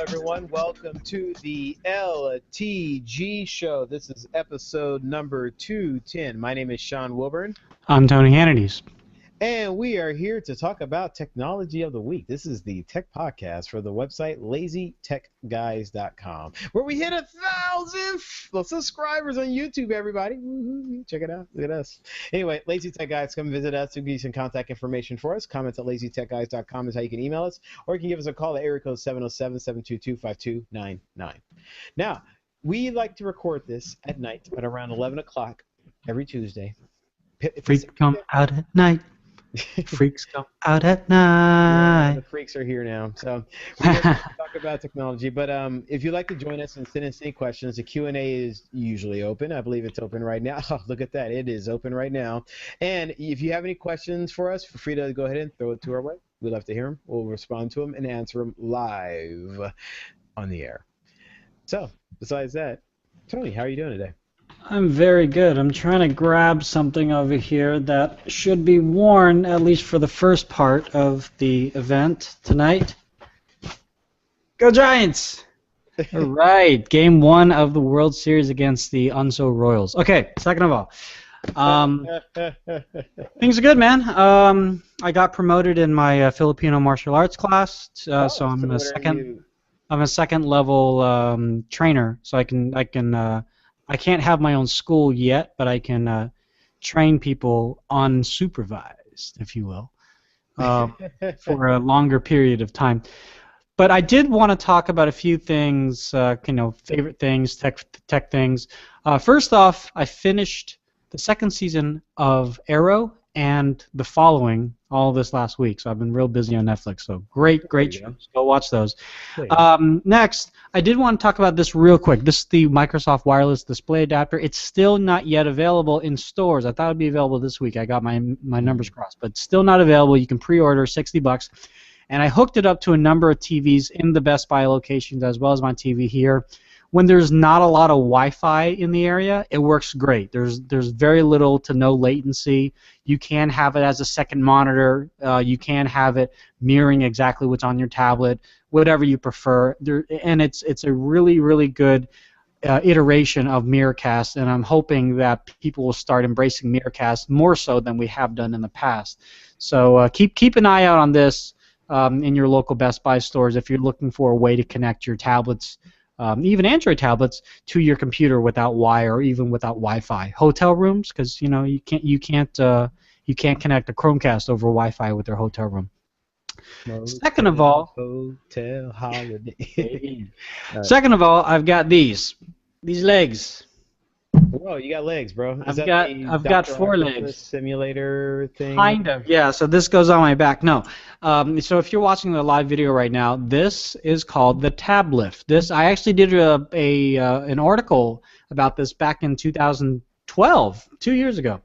everyone. Welcome to the LTG Show. This is episode number 210. My name is Sean Wilburn. I'm Tony Hannity. And we are here to talk about Technology of the Week. This is the tech podcast for the website LazyTechGuys.com, where we hit 1,000 subscribers on YouTube, everybody. Check it out. Look at us. Anyway, Lazy Tech Guys, come visit us. We'll give you some contact information for us. Comments at LazyTechGuys.com is how you can email us, or you can give us a call at area code 707-722-5299. Now, we like to record this at night at around 11 o'clock every Tuesday. Freaks come out at night. Freaks come out at night. Yeah, the freaks are here now. So we're going to talk about technology. But if you'd like to join us and send us any questions, the Q&A is usually open. I believe it's open right now. Oh, look at that. It is open right now. And if you have any questions for us, feel free to go ahead and throw it to our way. We'd love to hear them. We'll respond to them and answer them live on the air. So besides that, Tony, how are you doing today? I'm very good. I'm trying to grab something over here that should be worn, at least for the first part of the event tonight. Go Giants! All right, game 1 of the World Series against the Unso Royals. Okay, second of all, things are good, man. I got promoted in my Filipino martial arts class, so I'm a second level trainer, so I can't have my own school yet, but I can train people unsupervised, if you will, for a longer period of time. But I did want to talk about a few things, favorite things, tech things. First off, I finished the second season of Arrow and The Following all this last week, so I've been real busy on Netflix. So great shows. Go watch those. Next, I did want to talk about this real quick. This is the Microsoft wireless display adapter. It's still not yet available in stores. I thought it would be available this week. I got my numbers crossed, but still not available. You can pre-order $60, and I hooked it up to a number of TVs in the Best Buy locations as well as my TV here. When there's not a lot of Wi-Fi in the area, it works great. There's very little to no latency. You can have it as a second monitor. You can have it mirroring exactly what's on your tablet, whatever you prefer. And it's a really, really good iteration of Miracast, and I'm hoping that people will start embracing Miracast more so than we have done in the past. So keep an eye out on this in your local Best Buy stores if you're looking for a way to connect your tablets, even Android tablets, to your computer without wire or even without Wi-Fi. Hotel rooms, because you can't connect a Chromecast over Wi-Fi with their hotel room. Second of all, hotel holiday. Second of all, I've got these legs. Whoa, you got legs, bro. I've got 4 legs. Simulator thing. Kind of, yeah. So this goes on my back. No. So if you're watching the live video right now, this is called the Tab Lift. I actually did an article about this back in 2012, 2 years ago.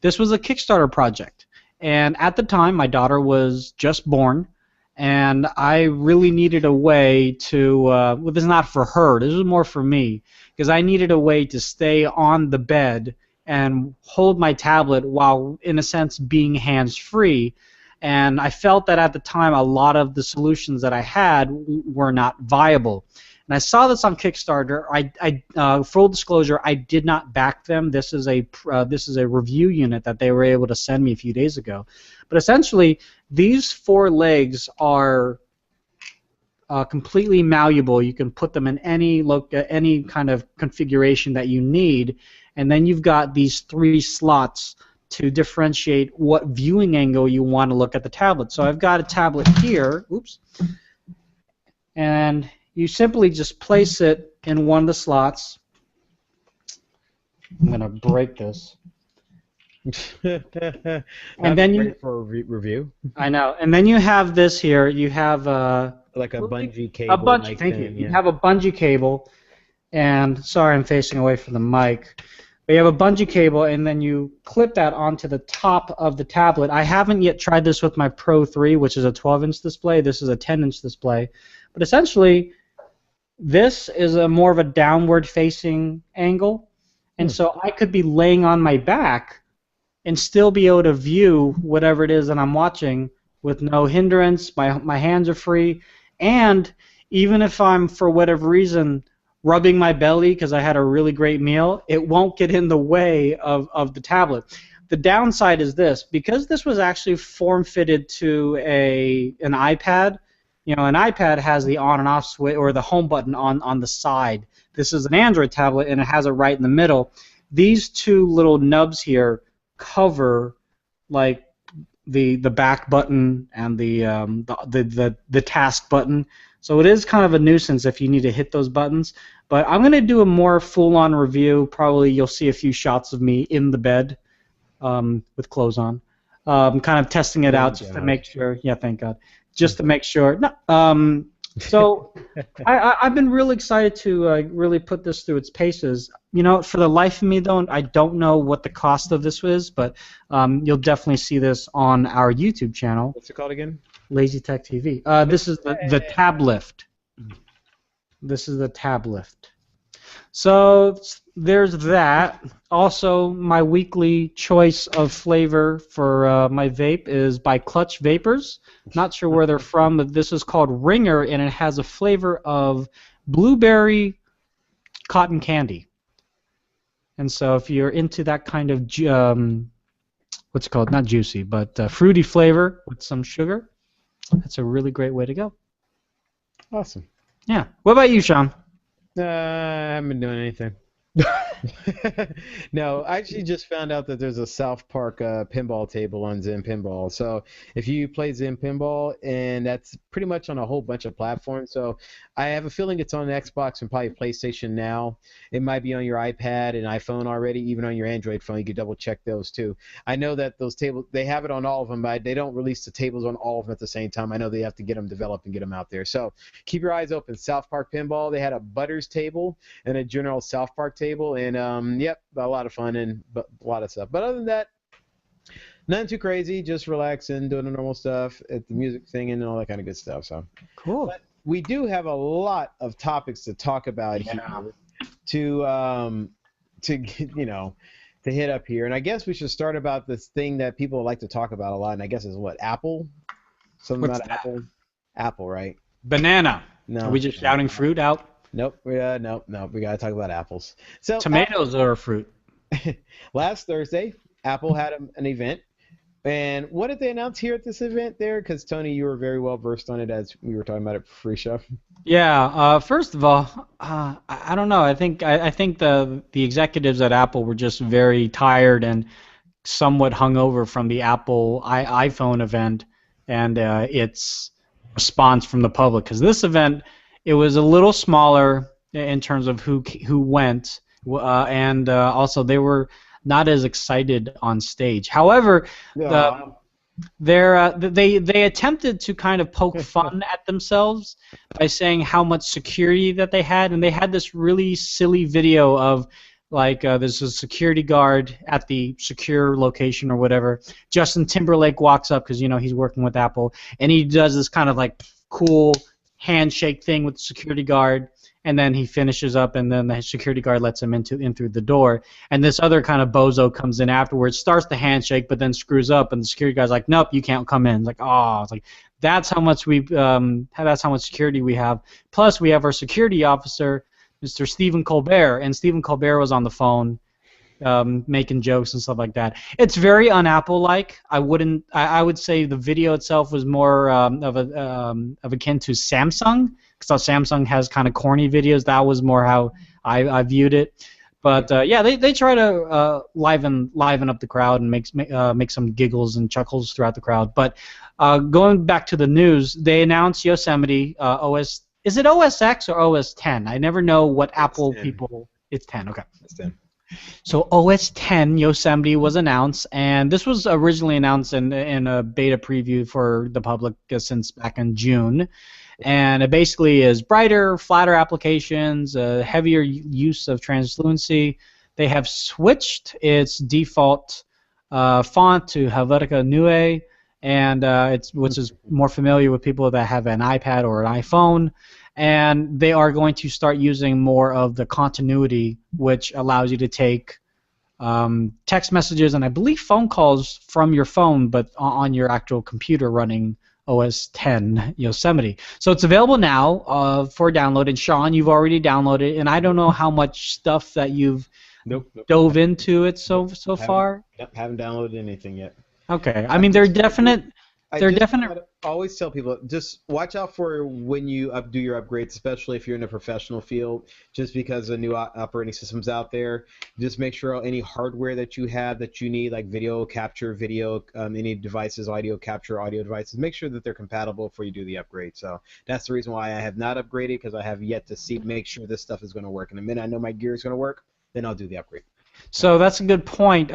This was a Kickstarter project, and at the time my daughter was just born, and I really needed a way to. Well, this is not for her. This is more for me, because I needed a way to stay on the bed and hold my tablet while, in a sense, being hands-free. And I felt that at the time a lot of the solutions that I had were not viable. And I saw this on Kickstarter. Full disclosure, I did not back them. This is a review unit that they were able to send me a few days ago. But essentially, these 4 legs are completely malleable. You can put them in any kind of configuration that you need, and then you've got these 3 slots to differentiate what viewing angle you want to look at the tablet. So I've got a tablet here, and you simply just place it in one of the slots. I'm going to break this. And then you for a review. I know. And then you have this here. You have like a bungee cable. Thank you. You have a bungee cable, and sorry, I'm facing away from the mic. But you have a bungee cable, and then you clip that onto the top of the tablet. I haven't yet tried this with my Pro 3, which is a 12-inch display. This is a 10-inch display. But essentially, this is more of a downward-facing angle, and so I could be laying on my back and still be able to view whatever it is that I'm watching with no hindrance. My hands are free, and even if I'm, for whatever reason, rubbing my belly because I had a really great meal, it won't get in the way of the tablet. The downside is this: because this was actually form-fitted to an iPad. You know, an iPad has the on and off switch or the home button on the side. This is an Android tablet, and it has it right in the middle. These two little nubs here cover like the back button and the task button. So it is kind of a nuisance if you need to hit those buttons. But I'm going to do a more full-on review. Probably you'll see a few shots of me in the bed with clothes on, kind of testing it out just to make sure. Yeah, thank God. Just to make sure. No, so I've been really excited to really put this through its paces. You know, for the life of me, though, I don't know what the cost of this is, but you'll definitely see this on our YouTube channel. What's it called again? Lazy Tech TV. This is the Tab Lift. This is the Tab Lift. So there's that. Also, my weekly choice of flavor for my vape is by Clutch Vapors. Not sure where they're from, but this is called Ringer, and it has a flavor of blueberry cotton candy. And so if you're into that kind of, what's it called? Not juicy, but fruity flavor with some sugar, that's a really great way to go. Awesome. Yeah. What about you, Sean? I haven't been doing anything. No, I actually just found out that there's a South Park pinball table on Zen Pinball. So if you play Zen Pinball, and that's pretty much on a whole bunch of platforms. So I have a feeling it's on Xbox and probably PlayStation now. It might be on your iPad and iPhone already, even on your Android phone. You can double check those too. I know that those tables, they have it on all of them, but they don't release the tables on all of them at the same time. I know they have to get them developed and get them out there. So keep your eyes open. South Park Pinball, they had a Butters table and a general South Park table, and yep, a lot of fun and a lot of stuff. But other than that, nothing too crazy, just relaxing, doing the normal stuff, at the music thing and all that kind of good stuff. So cool. But we do have a lot of topics to talk about here to hit up here, and I guess we should start about this thing that people like to talk about a lot, and I guess is what, Apple? Something What's about that? Apple? Apple, right? Banana. No. Are we just shouting fruit out? Nope. Nope. We gotta talk about apples. So tomatoes are a fruit. Last Thursday, Apple had an event, and what did they announce here at this event there? Because Tony, you were very well versed on it as we were talking about it for free show. Yeah. First of all, I don't know. I think the executives at Apple were just very tired and somewhat hungover from the Apple iPhone event and its response from the public. Because this event, it was a little smaller in terms of who went, and also they were not as excited on stage. However, they attempted to kind of poke fun at themselves by saying how much security that they had, and they had this really silly video of like there's a security guard at the secure location or whatever. Justin Timberlake walks up because he's working with Apple, and he does this kind of like cool handshake thing with the security guard, and then he finishes up, and then the security guard lets him in through the door, and this other kind of bozo comes in afterwards, starts the handshake, but then screws up, and the security guard's like, nope, you can't come in. It's like, oh, it's like that's how much that's how much security we have. Plus, we have our security officer, Mr. Stephen Colbert, and Stephen Colbert was on the phone making jokes and stuff like that. It's very un-Apple-like. I would say the video itself was more of akin to Samsung, because Samsung has kind of corny videos. That was more how I viewed it. But yeah, they try to liven up the crowd and make some giggles and chuckles throughout the crowd. But going back to the news, they announced Yosemite OS. Is it OS X or OS 10? I never know what Apple people. It's 10. Okay. It's 10. So OS 10 Yosemite was announced, and this was originally announced in a beta preview for the public since back in June. And it basically is brighter, flatter applications, heavier use of translucency. They have switched its default font to Helvetica Neue, and which is more familiar with people that have an iPad or an iPhone. And they are going to start using more of the continuity, which allows you to take text messages and I believe phone calls from your phone, but on your actual computer running OS 10 Yosemite. So it's available now for download. And Sean, you've already downloaded it, and I don't know how much stuff that you've dove into it so far. Haven't downloaded anything yet. Okay. I mean, they're definite. Always tell people, just watch out for when you do your upgrades, especially if you're in a professional field, just because the new operating system's out there. Just make sure any hardware that you have that you need, like video capture, any devices, audio capture, audio devices, make sure that they're compatible before you do the upgrade. So that's the reason why I have not upgraded, because I have yet to make sure this stuff is going to work. And the minute I know my gear is going to work, then I'll do the upgrade. So that's a good point.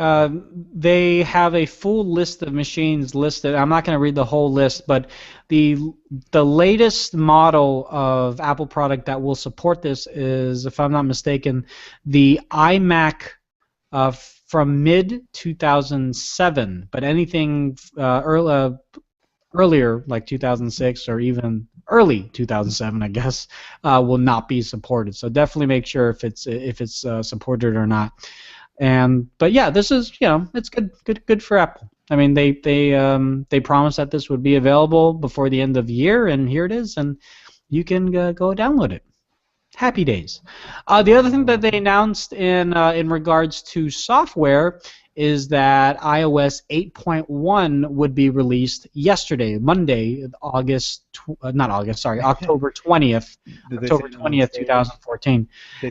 They have a full list of machines listed. I'm not going to read the whole list, but the latest model of Apple product that will support this is, if I'm not mistaken, the iMac from mid-2007. But anything earlier, like 2006 or even early 2007, I guess, will not be supported. So definitely make sure if it's supported or not. But yeah, this is, it's good for Apple. I mean, they promised that this would be available before the end of the year, and here it is, and you can go download it. Happy days. The other thing that they announced in regards to software is that iOS 8.1 would be released yesterday, Monday, October 20th, 2014.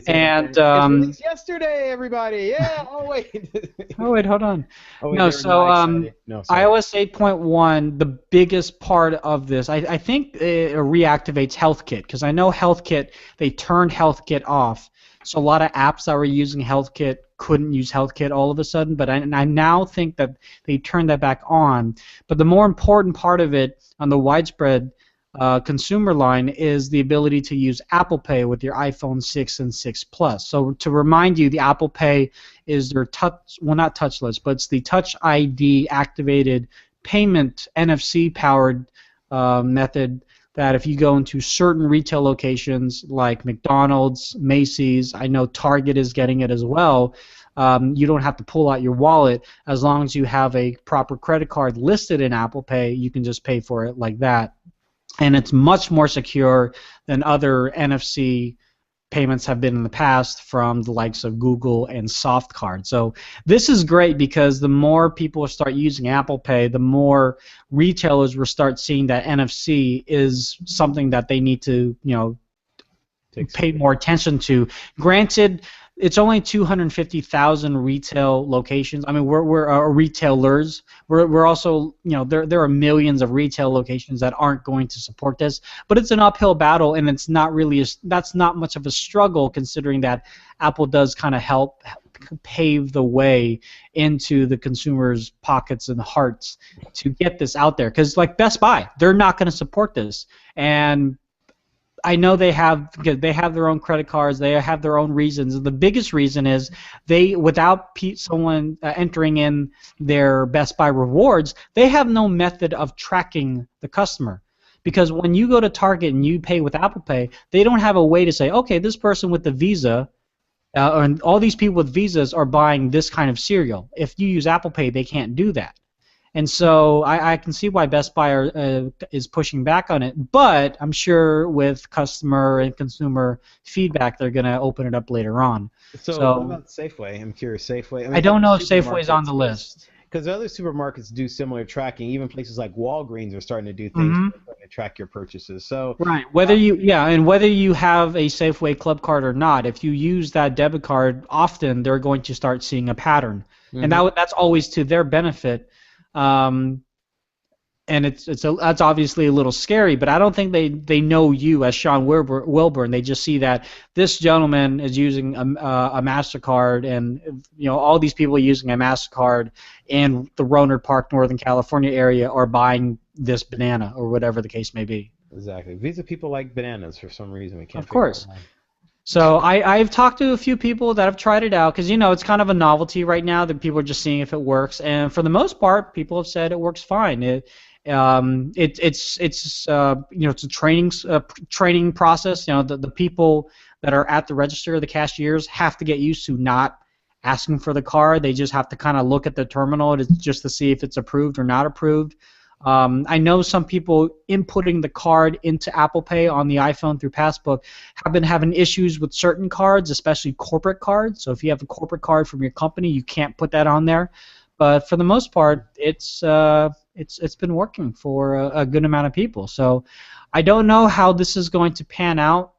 And released yesterday, everybody. Yeah. Oh wait. Hold on. iOS 8.1, the biggest part of this, I think it reactivates HealthKit, because I know HealthKit, they turned HealthKit off. So a lot of apps that were using HealthKit couldn't use HealthKit all of a sudden, but I now think that they turned that back on. But the more important part of it on the widespread consumer line is the ability to use Apple Pay with your iPhone 6 and 6 Plus. So to remind you, the Apple Pay is their not touchless, but it's the Touch ID activated payment NFC powered method that if you go into certain retail locations like McDonald's, Macy's, I know Target is getting it as well, you don't have to pull out your wallet. As long as you have a proper credit card listed in Apple Pay, you can just pay for it like that. And it's much more secure than other NFC payments have been in the past from the likes of Google and SoftCard. So this is great, because the more people start using Apple Pay, the more retailers will start seeing that NFC is something that they need to, pay more attention to. Granted, it's only 250,000 retail locations. I mean, we're retailers. We're also, there are millions of retail locations that aren't going to support this. But it's an uphill battle, and it's not really that's not much of a struggle, considering that Apple does kind of help pave the way into the consumers' pockets and hearts to get this out there. Because like Best Buy, they're not going to support this, and I know they have their own credit cards. They have their own reasons. The biggest reason is without someone entering in their Best Buy rewards, they have no method of tracking the customer. Because when you go to Target and you pay with Apple Pay, they don't have a way to say, okay, this person with the Visa, and all these people with Visas are buying this kind of cereal. If you use Apple Pay, they can't do that. And so I can see why Best Buy is pushing back on it, but I'm sure with customer and consumer feedback, they're going to open it up later on. So what about Safeway? I'm curious. Safeway. I don't know if Safeway's on the list. Because other supermarkets do similar tracking. Even places like Walgreens are starting to do things to track your purchases. So right, whether you have a Safeway Club card or not, if you use that debit card often, they're going to start seeing a pattern, and that's always to their benefit. And that's obviously a little scary, but I don't think they know you as Sean Wilburn. They just see that this gentleman is using a MasterCard, and all these people using a MasterCard in the Rohnert Park, Northern California area are buying this banana or whatever the case may be. Exactly. Visa people like bananas for some reason. We can't. Of course. So I've talked to a few people that have tried it out, because it's kind of a novelty right now that people are just seeing if it works, and for the most part, people have said it works fine. It's a training process. The people that are at the register, the cashiers, have to get used to not asking for the card. They just have to kind of look at the terminal just to see if it's approved or not approved. I know some people inputting the card into Apple Pay on the iPhone through Passbook have been having issues with certain cards, especially corporate cards. So if you have a corporate card from your company, you can't put that on there. But for the most part, it's been working for a good amount of people. So I don't know how this is going to pan out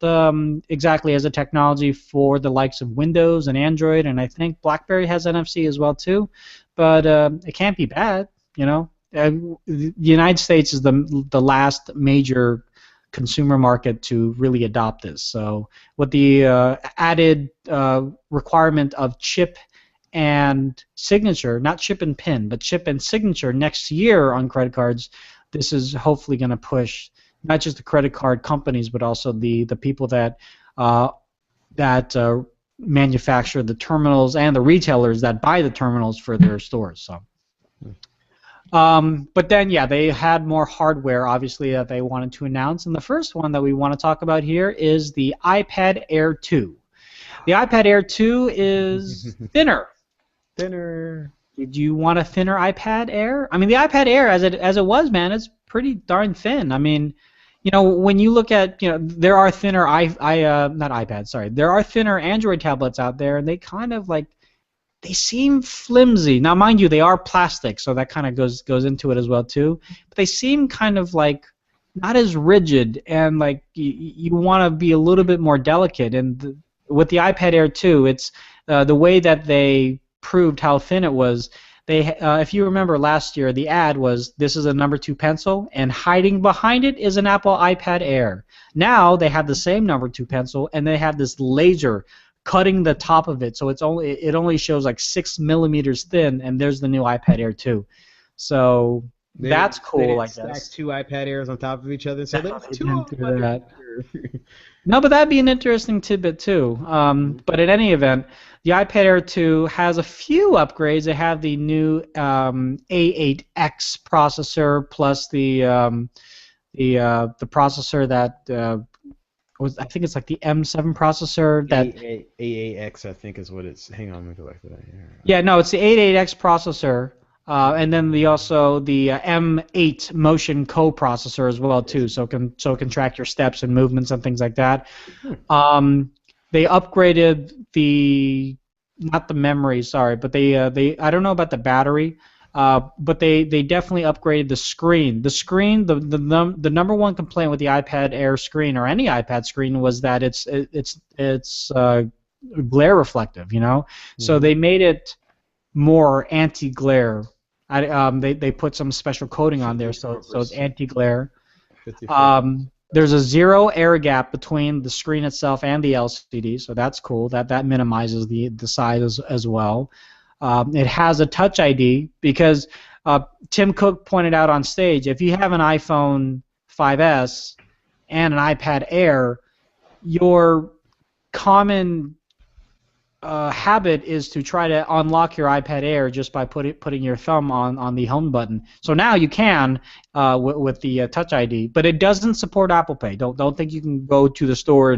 exactly as a technology for the likes of Windows and Android, and I think BlackBerry has NFC as well too. But it can't be bad, you know. The United States is the last major consumer market to really adopt this. So with the added requirement of chip and signature, not chip and pin, but chip and signature next year on credit cards, this is hopefully going to push not just the credit card companies, but also the people that manufacture the terminals and the retailers that buy the terminals for their stores. So. But then, yeah, they had more hardware, obviously, that they wanted to announce. And the first one that we want to talk about here is the iPad Air 2. The iPad Air 2 is thinner. Thinner. Did you want a thinner iPad Air? I mean, the iPad Air, as it was, man, it's pretty darn thin. I mean, you know, when you look at, you know, there are thinner there are thinner Android tablets out there, and they kind of like, they seem flimsy. Now, mind you, they are plastic, so that kind of goes into it as well too. But they seem kind of like not as rigid, and like you want to be a little bit more delicate. And with the iPad Air 2, it's the way that they proved how thin it was. They, if you remember last year, the ad was, this is a number 2 pencil, and hiding behind it is an Apple iPad Air. Now they have the same number 2 pencil, and they have this laser cutting the top of it, so it only shows like 6 millimeters thin, and there's the new iPad Air 2. So that's cool, I guess. Stack 2 iPad Airs on top of each other, so there's 2 of them. No, but that'd be an interesting tidbit too. But in any event, the iPad Air 2 has a few upgrades. They have the new A8X processor plus the processor that I think it's like the M7 processor that A8X, I think is what it's. Hang on, let me go back to that here. Yeah, no, it's the A8X processor, and then the M8 motion coprocessor as well too, so it can track your steps and movements and things like that. They upgraded not the memory, sorry, but they I don't know about the battery. But they definitely upgraded the screen. The screen, the number one complaint with the iPad Air screen or any iPad screen was that it's glare reflective, you know. So they made it more anti-glare. They put some special coating on there, so it's anti-glare. There's a 0 air gap between the screen itself and the LCD, so that's cool. That minimizes the size as well. It has a Touch ID because Tim Cook pointed out on stage, if you have an iPhone 5S and an iPad Air, your common habit is to try to unlock your iPad Air just by putting your thumb on the home button. So now you can with the Touch ID, but it doesn't support Apple Pay. Don't think you can go to the store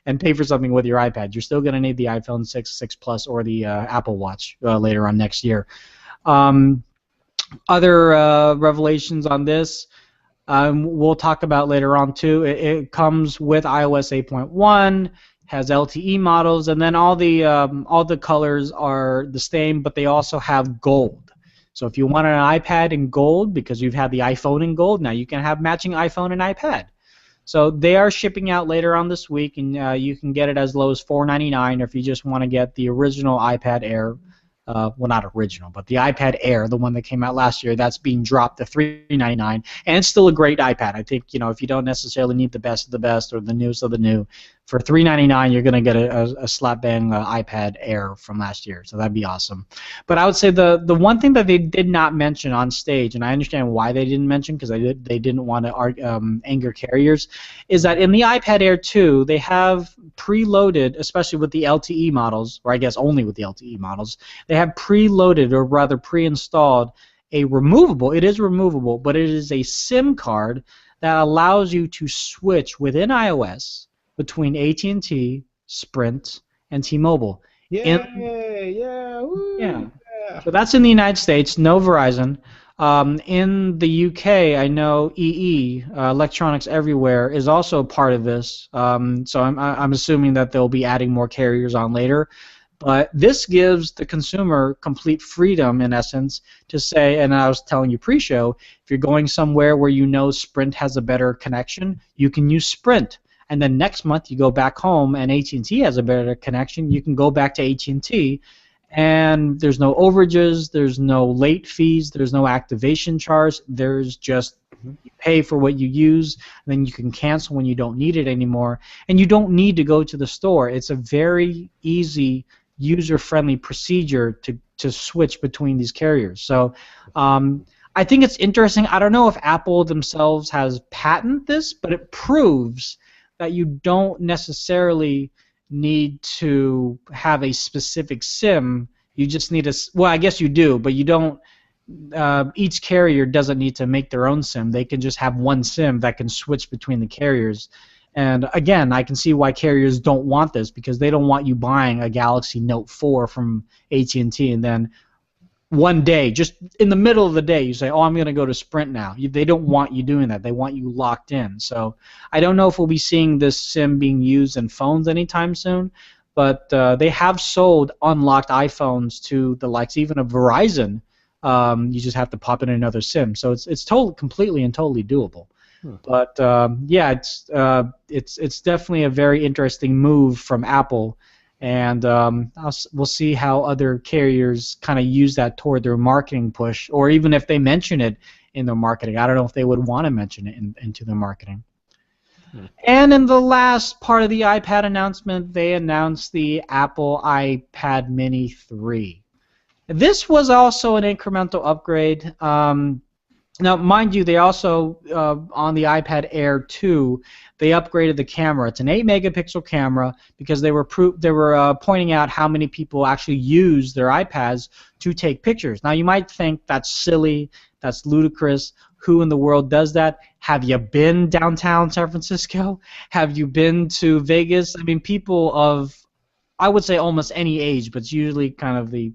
and pay for something with your iPad. You're still going to need the iPhone 6, 6 Plus, or the Apple Watch later on next year. Other revelations on this, we'll talk about later on too. It comes with iOS 8.1, has LTE models, and then all the colors are the same, but they also have gold. So if you want an iPad in gold because you've had the iPhone in gold, now you can have matching iPhone and iPad. So they are shipping out later on this week, and you can get it as low as $4.99, or if you just want to get the original iPad Air, well, not original, but the iPad Air, the one that came out last year, that's being dropped to $3.99, and it's still a great iPad. I think, you know, if you don't necessarily need the best of the best or the newest of the new, for $3.99 you're going to get a slap bang iPad Air from last year, so that'd be awesome. But I would say the one thing that they did not mention on stage, and I understand why they didn't mention, because they didn't want to anger carriers, is that in the iPad Air 2 they have preloaded, especially with the LTE models, or I guess only with the LTE models, they have preloaded, or rather pre-installed, a removable, it is removable, but it is a SIM card that allows you to switch within iOS between AT&T, Sprint, and T-Mobile. Yeah. So that's in the United States, no Verizon. In the UK, I know Electronics Everywhere, is also part of this. So I'm assuming that they'll be adding more carriers on later. But this gives the consumer complete freedom, in essence, to say, and I was telling you pre-show, if you're going somewhere where you know Sprint has a better connection, you can use Sprint. And then next month you go back home and AT&T has a better connection, you can go back to AT&T, and there's no overages, there's no late fees, there's no activation charge, there's just you pay for what you use, and then you can cancel when you don't need it anymore, and you don't need to go to the store. It's a very easy, user-friendly procedure to switch between these carriers. So I think it's interesting. I don't know if Apple themselves has patented this, but it proves that you don't necessarily need to have a specific SIM. You just need well, I guess you do, but you don't. Each carrier doesn't need to make their own SIM. They can just have one SIM that can switch between the carriers. And again, I can see why carriers don't want this, because they don't want you buying a Galaxy Note 4 from AT&T and then one day, just in the middle of the day, you say, oh, I'm going to go to Sprint now. They don't want you doing that. They want you locked in. So I don't know if we'll be seeing this SIM being used in phones anytime soon, but they have sold unlocked iPhones to the likes even of Verizon. You just have to pop in another SIM. So it's completely and totally doable. But yeah, it's definitely a very interesting move from Apple, and we'll see how other carriers kind of use that toward their marketing push, or even if they mention it in their marketing. I don't know if they would want to mention it into their marketing. And in the last part of the iPad announcement, they announced the Apple iPad Mini 3. This was also an incremental upgrade. Now, mind you, they also, on the iPad Air 2, they upgraded the camera. It's an 8-megapixel camera because they were pointing out how many people actually use their iPads to take pictures. Now, you might think that's silly, that's ludicrous. Who in the world does that? Have you been downtown San Francisco? Have you been to Vegas? I mean, people of, I would say almost any age, but it's usually kind of the,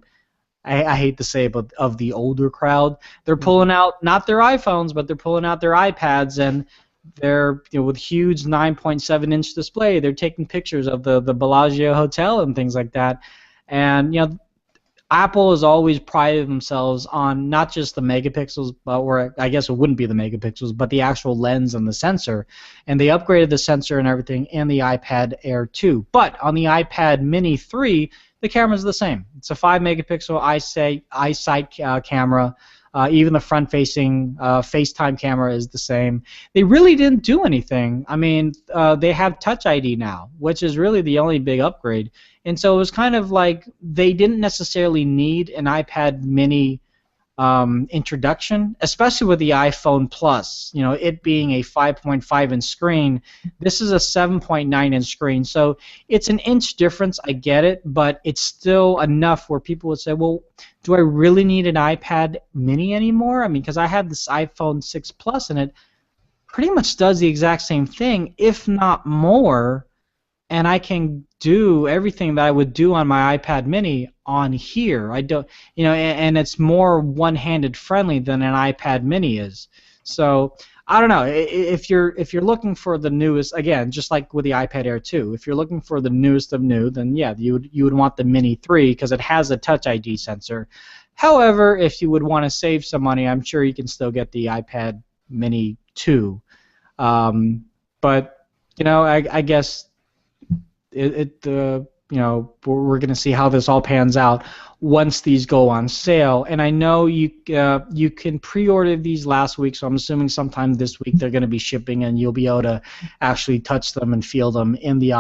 I hate to say it, but of the older crowd. They're pulling out not their iPhones, but they're pulling out their iPads, and they're with huge 9.7-inch display. They're taking pictures of the Bellagio Hotel and things like that. And Apple has always prided themselves on not just the megapixels, or I guess it wouldn't be the megapixels, but the actual lens and the sensor. And they upgraded the sensor and everything in the iPad Air 2. But on the iPad Mini 3, the camera's the same. It's a 5-megapixel eyesight camera. Even the front-facing FaceTime camera is the same. They really didn't do anything. I mean, they have Touch ID now, which is really the only big upgrade. And so it was kind of like they didn't necessarily need an iPad Mini introduction, especially with the iPhone Plus. It being a 5.5-inch screen, this is a 7.9-inch screen. So it's an inch difference, I get it, but it's still enough where people would say, well, do I really need an iPad Mini anymore? I mean, because I have this iPhone 6 Plus, and it pretty much does the exact same thing, if not more, and I can do everything that I would do on my iPad Mini on here. I don't, and it's more one-handed friendly than an iPad Mini is. So I don't know. If you're looking for the newest, again, just like with the iPad Air 2, if you're looking for the newest of new, then yeah, you would want the Mini 3 because it has a Touch ID sensor. However, if you would want to save some money, I'm sure you can still get the iPad Mini 2. But I guess we're going to see how this all pans out once these go on sale. And I know you can pre-order these last week, so I'm assuming sometime this week they're going to be shipping, and you'll be able to actually touch them and feel them in the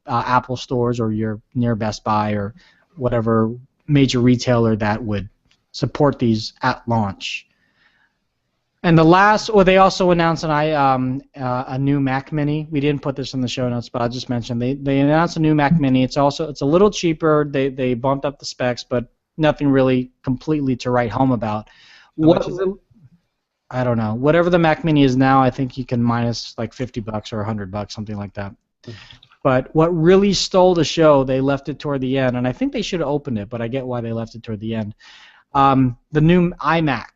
Apple stores or your near Best Buy or whatever major retailer that would support these at launch. And they also announced a new Mac Mini. We didn't put this in the show notes, but I'll just mention they announced a new Mac Mini. It's a little cheaper. They bumped up the specs, but nothing really completely to write home about. How much is it? I don't know. Whatever the Mac Mini is now, I think you can minus like $50 or $100, something like that. But what really stole the show, they left it toward the end, and I think they should have opened it, but I get why they left it toward the end. The new iMac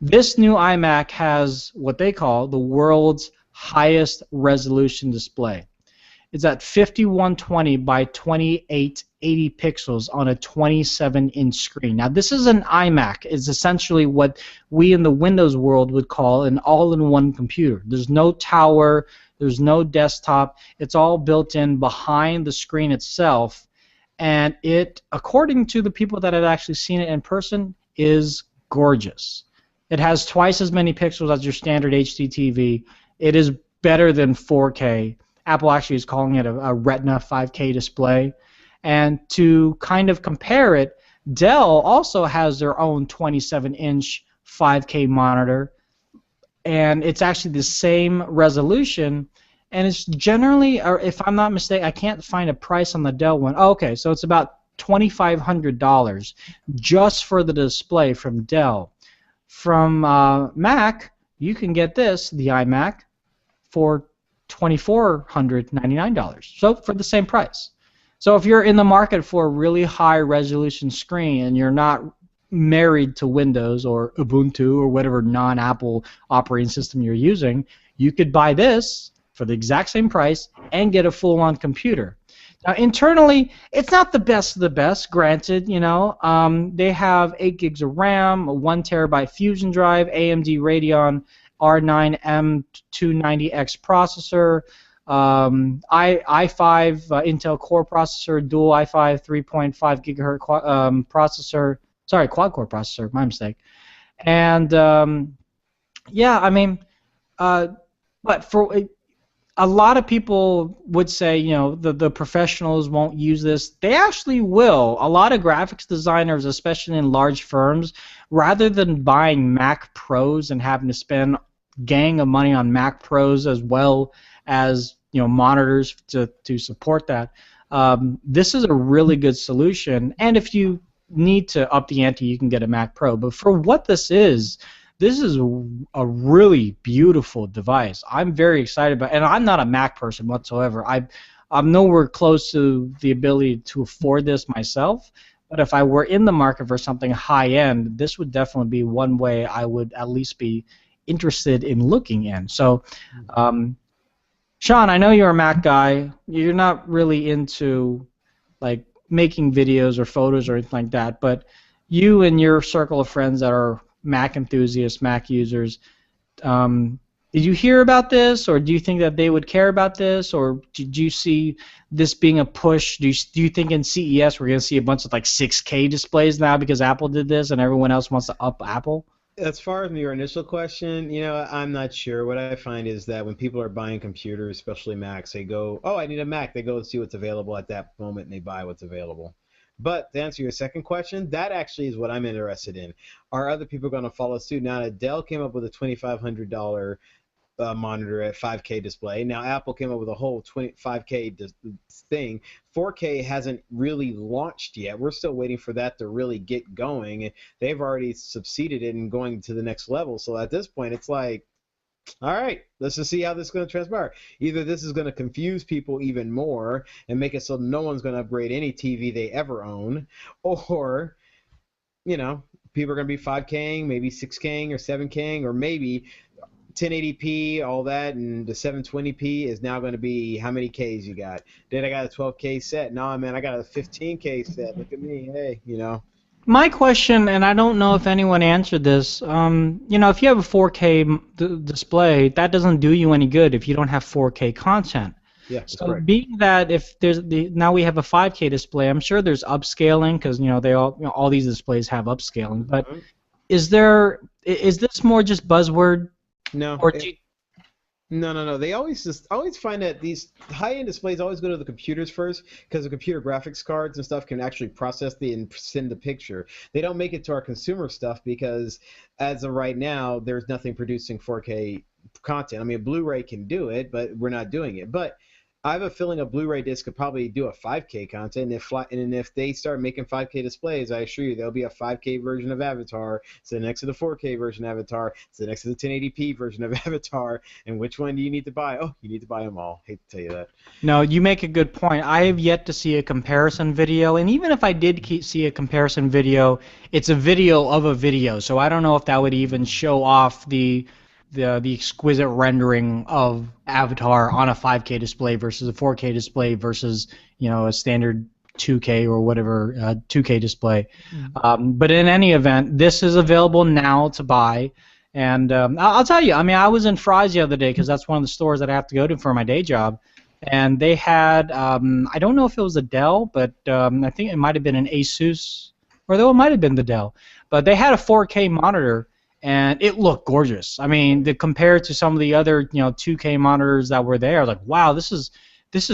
This new iMac has what they call the world's highest resolution display. It's at 5120 by 2880 pixels on a 27-inch screen. Now, this is an iMac. It's essentially what we in the Windows world would call an all-in-one computer. There's no tower. There's no desktop. It's all built in behind the screen itself. And it, according to the people that have actually seen it in person, is gorgeous. It has twice as many pixels as your standard HD TV. It is better than 4K. Apple actually is calling it a Retina 5K display. And to kind of compare it, Dell also has their own 27-inch 5K monitor, and it's actually the same resolution, and it's generally, or if I'm not mistaken, I can't find a price on the Dell one. Oh, okay, so it's about $2,500 just for the display from Dell. From Mac, you can get this, the iMac, for $2,499, so for the same price. So if you're in the market for a really high resolution screen and you're not married to Windows or Ubuntu or whatever non-Apple operating system you're using, you could buy this for the exact same price and get a full-on computer. Now internally, it's not the best of the best, granted. They have 8 gigs of RAM, a 1 terabyte Fusion drive, AMD Radeon R9 M290X processor, i5 Intel Core processor, dual i5 3.5 gigahertz processor, sorry, quad-core processor, my mistake. And yeah, I mean, but for a lot of people would say, the professionals won't use this. They actually will. A lot of graphics designers, especially in large firms, rather than buying Mac Pros and having to spend gang of money on Mac Pros as well as monitors to support that, this is a really good solution. And if you need to up the ante, you can get a Mac Pro. But for what this is a really beautiful device. I'm very excited about it, and I'm not a Mac person whatsoever. I'm nowhere close to the ability to afford this myself, but if I were in the market for something high-end, this would definitely be one way I would at least be interested in looking in. So, Sean, I know you're a Mac guy. You're not really into like making videos or photos or anything like that, but you and your circle of friends that are Mac enthusiasts, Mac users, did you hear about this, or do you think that they would care about this, or did you see this being a push? Do you think in CES we're going to see a bunch of like 6K displays now because Apple did this and everyone else wants to up Apple? As far as your initial question, I'm not sure. What I find is that when people are buying computers, especially Macs, they go, oh, I need a Mac. They go and see what's available at that moment, and they buy what's available. But to answer your second question, that actually is what I'm interested in. Are other people going to follow suit? Now, Dell came up with a $2,500 monitor at 5K display. Now, Apple came up with a whole 5K thing. 4K hasn't really launched yet. We're still waiting for that to really get going. They've already succeeded in going to the next level. So at this point, it's like, all right, let's just see how this is going to transpire. Either this is going to confuse people even more and make it so no one's going to upgrade any TV they ever own, or, people are going to be 5K'ing, maybe 6K'ing or 7K'ing, or maybe 1080p, all that, and the 720p is now going to be how many Ks you got. Then I got a 12K set. Nah, man, I got a 15K set. Look at me. Hey, My question, and I don't know if anyone answered this, if you have a 4K display, that doesn't do you any good if you don't have 4K content. Yeah, that's so correct. Being that if there's now we have a 5K display, I'm sure there's upscaling because they all these displays have upscaling. But is this more just buzzword? No. Or No. They always find that these high-end displays always go to the computers first because the computer graphics cards and stuff can actually process and send the picture. They don't make it to our consumer stuff because as of right now, there's nothing producing 4K content. I mean, Blu-ray can do it, but we're not doing it. But I have a feeling a Blu-ray disc could probably do a 5K content, and if they start making 5K displays, I assure you there'll be a 5K version of Avatar, so next to the 4K version of Avatar, so next to the 1080p version of Avatar, and which one do you need to buy? Oh, you need to buy them all. Hate to tell you that. No, you make a good point. I have yet to see a comparison video, and even if I did see a comparison video, it's a video of a video, so I don't know if that would even show off the exquisite rendering of Avatar on a 5K display versus a 4K display versus a standard 2K or whatever 2K display. But in any event, this is available now to buy. And I'll tell you, I mean, I was in Fry's the other day because that's one of the stores that I have to go to for my day job. And they had, I don't know if it was a Dell, but I think it might have been an Asus, or though it might have been the Dell. But they had a 4K monitor, and it looked gorgeous. I mean, compared to some of the other 2K monitors that were there, like, wow, this is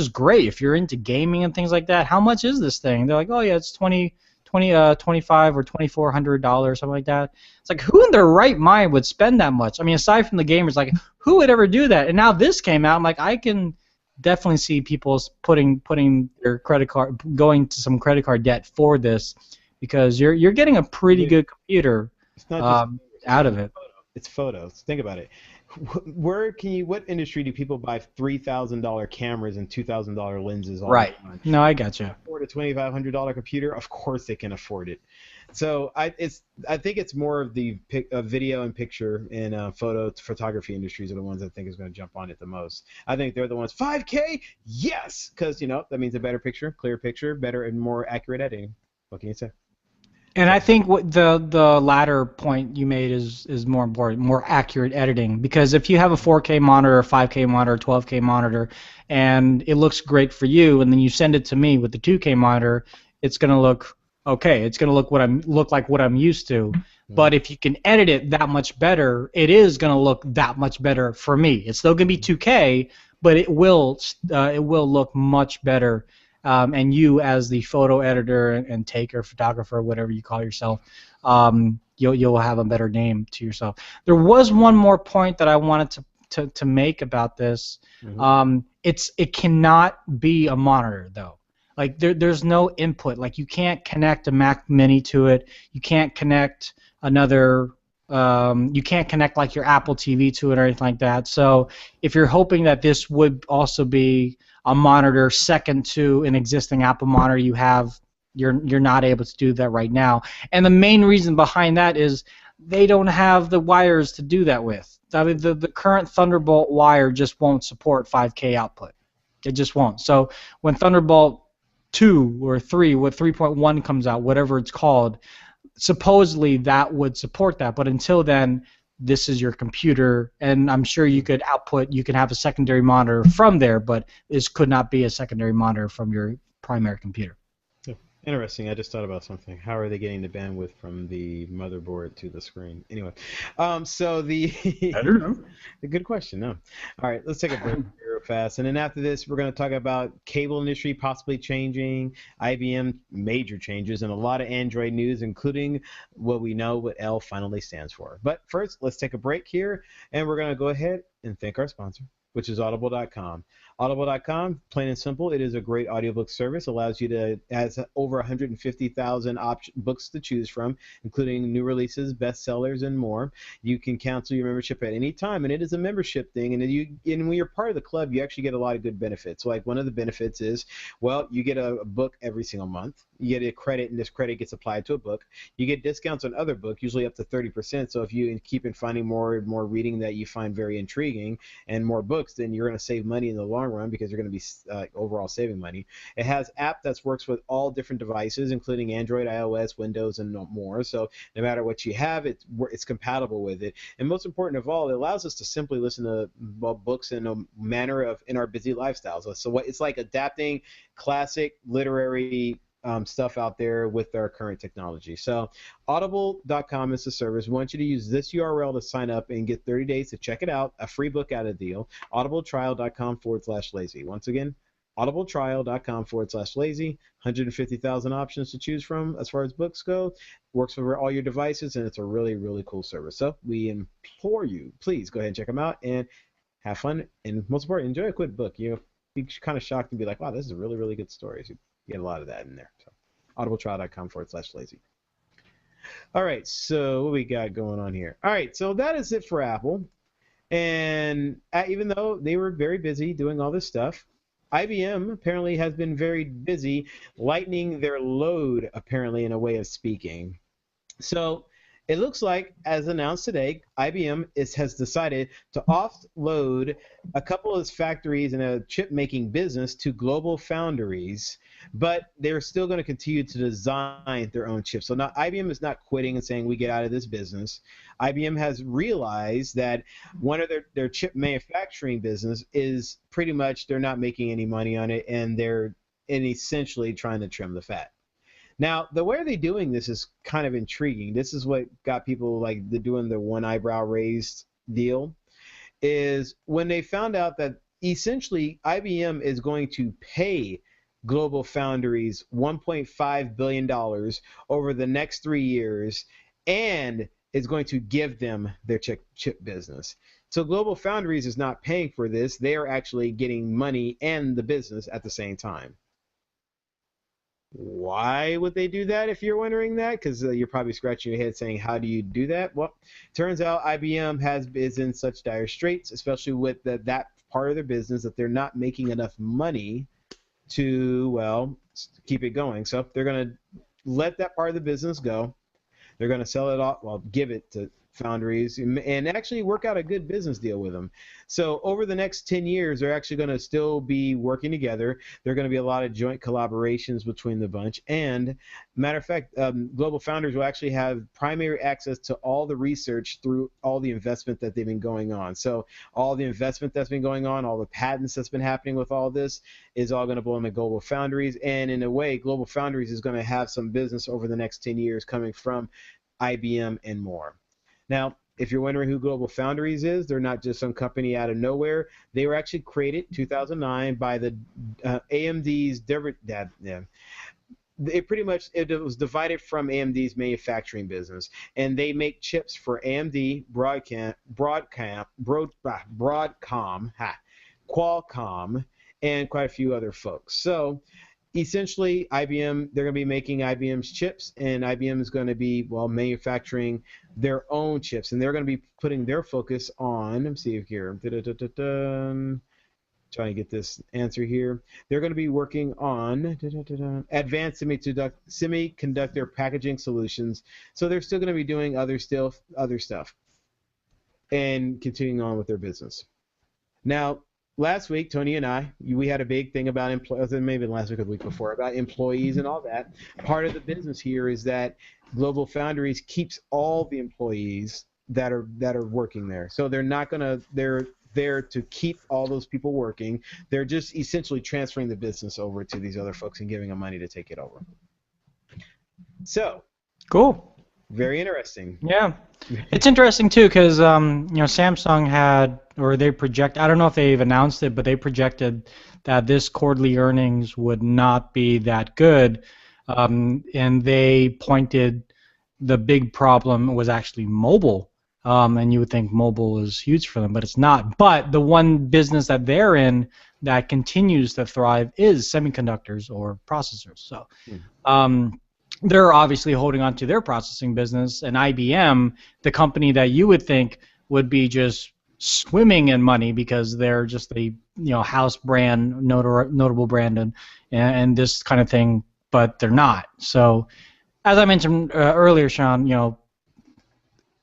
great. If you're into gaming and things like that, how much is this thing? They're like, oh yeah, it's $25 or $2,400, something like that. It's like, who in their right mind would spend that much? I mean, aside from the gamers, like, who would ever do that? And now this came out, I'm like, I can definitely see people putting their credit card, going to some credit card debt for this, because you're getting a pretty good computer out of it. It's photos. Think about it. What industry do people buy $3,000 cameras and $2,000 lenses all right. the time? No, I got you. Afford a $2,500 computer? Of course they can afford it. So I think it's more of the video and picture and photography industries are the ones I think is going to jump on it the most. I think they're the ones. 5K? Yes, because that means a better picture, clear picture, better and more accurate editing. What can you say? And I think what the latter point you made is more important, more accurate editing. Because if you have a 4K monitor, a 5K monitor, 12K monitor, and it looks great for you, and then you send it to me with the 2K monitor, it's going to look okay. It's going to look like what I'm used to. But if you can edit it that much better, it is going to look that much better for me. It's still going to be 2K, but it will look much better. And you, as the photo editor and taker, photographer, whatever you call yourself, you'll have a better name to yourself. There was one more point that I wanted to make about this. It cannot be a monitor though. Like there's no input. Like you can't connect a Mac Mini to it. You can't connect another. You can't connect like your Apple TV to it or anything like that. So if you're hoping that this would also be a monitor second to an existing Apple monitor you have, you're not able to do that right now. And the main reason behind that is they don't have the wires to do that with. I mean, the current Thunderbolt wire just won't support 5K output. It just won't. So when Thunderbolt 2 or 3, what 3.1 comes out, whatever it's called, supposedly that would support that. But until then, this is your computer, and I'm sure you could have a secondary monitor from there, but this could not be a secondary monitor from your primary computer. Interesting. I just thought about something. How are they getting the bandwidth from the motherboard to the screen? Anyway, I don't know. A good question. No. All right, let's take a break real fast, and then after this, we're going to talk about cable industry possibly changing, IBM major changes, and a lot of Android news, including what we know what L finally stands for. But first, let's take a break here, and we're going to go ahead and thank our sponsor, which is Audible.com. Audible.com, plain and simple, it is a great audiobook service. Allows you to, has over 150,000 books to choose from, including new releases, bestsellers, and more. You can cancel your membership at any time, and it is a membership thing. And when you're part of the club, you actually get a lot of good benefits. Like one of the benefits is, well, you get a book every single month. You get a credit, and this credit gets applied to a book. You get discounts on other books, usually up to 30%. So if you keep finding more and more reading that you find very intriguing and more books, then you're going to save money in the long run because you're going to be overall saving money. It has app that works with all different devices, including Android, iOS, Windows, and more. So no matter what you have, it's compatible with it. And most important of all, it allows us to simply listen to books in a manner in our busy lifestyles. So it's like adapting classic literary stuff out there with our current technology. So audible.com is the service. We want you to use this URL to sign up and get 30 days to check it out, a free book out of deal, audibletrial.com/lazy. Once again, audibletrial.com/lazy, 150,000 options to choose from as far as books go, works for all your devices, and it's a really, really cool service. So we implore you, please go ahead and check them out and have fun, and most important, enjoy a good book. be kind of shocked and be like, wow, this is a really, really good story. So you get a lot of that in there. So audibletrial.com/lazy. All right, so what we got going on here? All right, so that is it for Apple. And even though they were very busy doing all this stuff, IBM apparently has been very busy lightening their load, apparently, in a way of speaking. So it looks like, as announced today, IBM has decided to offload a couple of its factories in a chip-making business to global foundries, but they're still going to continue to design their own chips. So now IBM is not quitting and saying we get out of this business. IBM has realized that one of their chip manufacturing business is pretty much they're not making any money on it, and they're essentially trying to trim the fat. Now, the way they're doing this is kind of intriguing. This is what got people like doing the one eyebrow raised deal, is when they found out that essentially IBM is going to pay Global Foundries $1.5 billion over the next 3 years and is going to give them their chip business. So Global Foundries is not paying for this. They are actually getting money and the business at the same time. Why would they do that, if you're wondering that? Because you're probably scratching your head saying, how do you do that? Well, turns out IBM is in such dire straits, especially with that part of their business, that they're not making enough money to, well, keep it going. So they're going to let that part of the business go. They're going to sell it off, well, give it to foundries and actually work out a good business deal with them. So over the next 10 years, they're actually going to still be working together. There are going to be a lot of joint collaborations between the bunch. And matter of fact, Global Foundries will actually have primary access to all the research through all the investment that they've been going on. So all the investment that's been going on, all the patents that's been happening with all this is all going to blow in at Global Foundries. And in a way, Global Foundries is going to have some business over the next 10 years coming from IBM and more. Now, if you're wondering who Global Foundries is, they're not just some company out of nowhere. They were actually created in 2009 by the AMD's. It was divided from AMD's manufacturing business, and they make chips for AMD, Broadcom, Qualcomm, and quite a few other folks. So essentially, IBM, they're going to be making IBM's chips, and IBM is going to be, well, manufacturing their own chips, and they're going to be putting their focus on, let me see here, trying to get this answer here. They're going to be working on advanced semiconductor packaging solutions. So they're still going to be doing other stuff and continuing on with their business. Now, last week, Tony and we had a big thing about employees, maybe last week or the week before, about employees and all that. Part of the business here is that Global Foundries keeps all the employees that are working there. So they're not they're there to keep all those people working. They're just essentially transferring the business over to these other folks and giving them money to take it over. So cool. Very interesting. Yeah, it's interesting too because Samsung had, or they project, I don't know if they've announced it, but they projected that this quarterly earnings would not be that good, and they pointed the big problem was actually mobile, and you would think mobile is huge for them, but it's not. But the one business that they're in that continues to thrive is semiconductors or processors. So. They're obviously holding on to their processing business, and IBM, the company that you would think would be just swimming in money because they're just a house brand, notable brand, and this kind of thing, but they're not. So, as I mentioned earlier, Sean,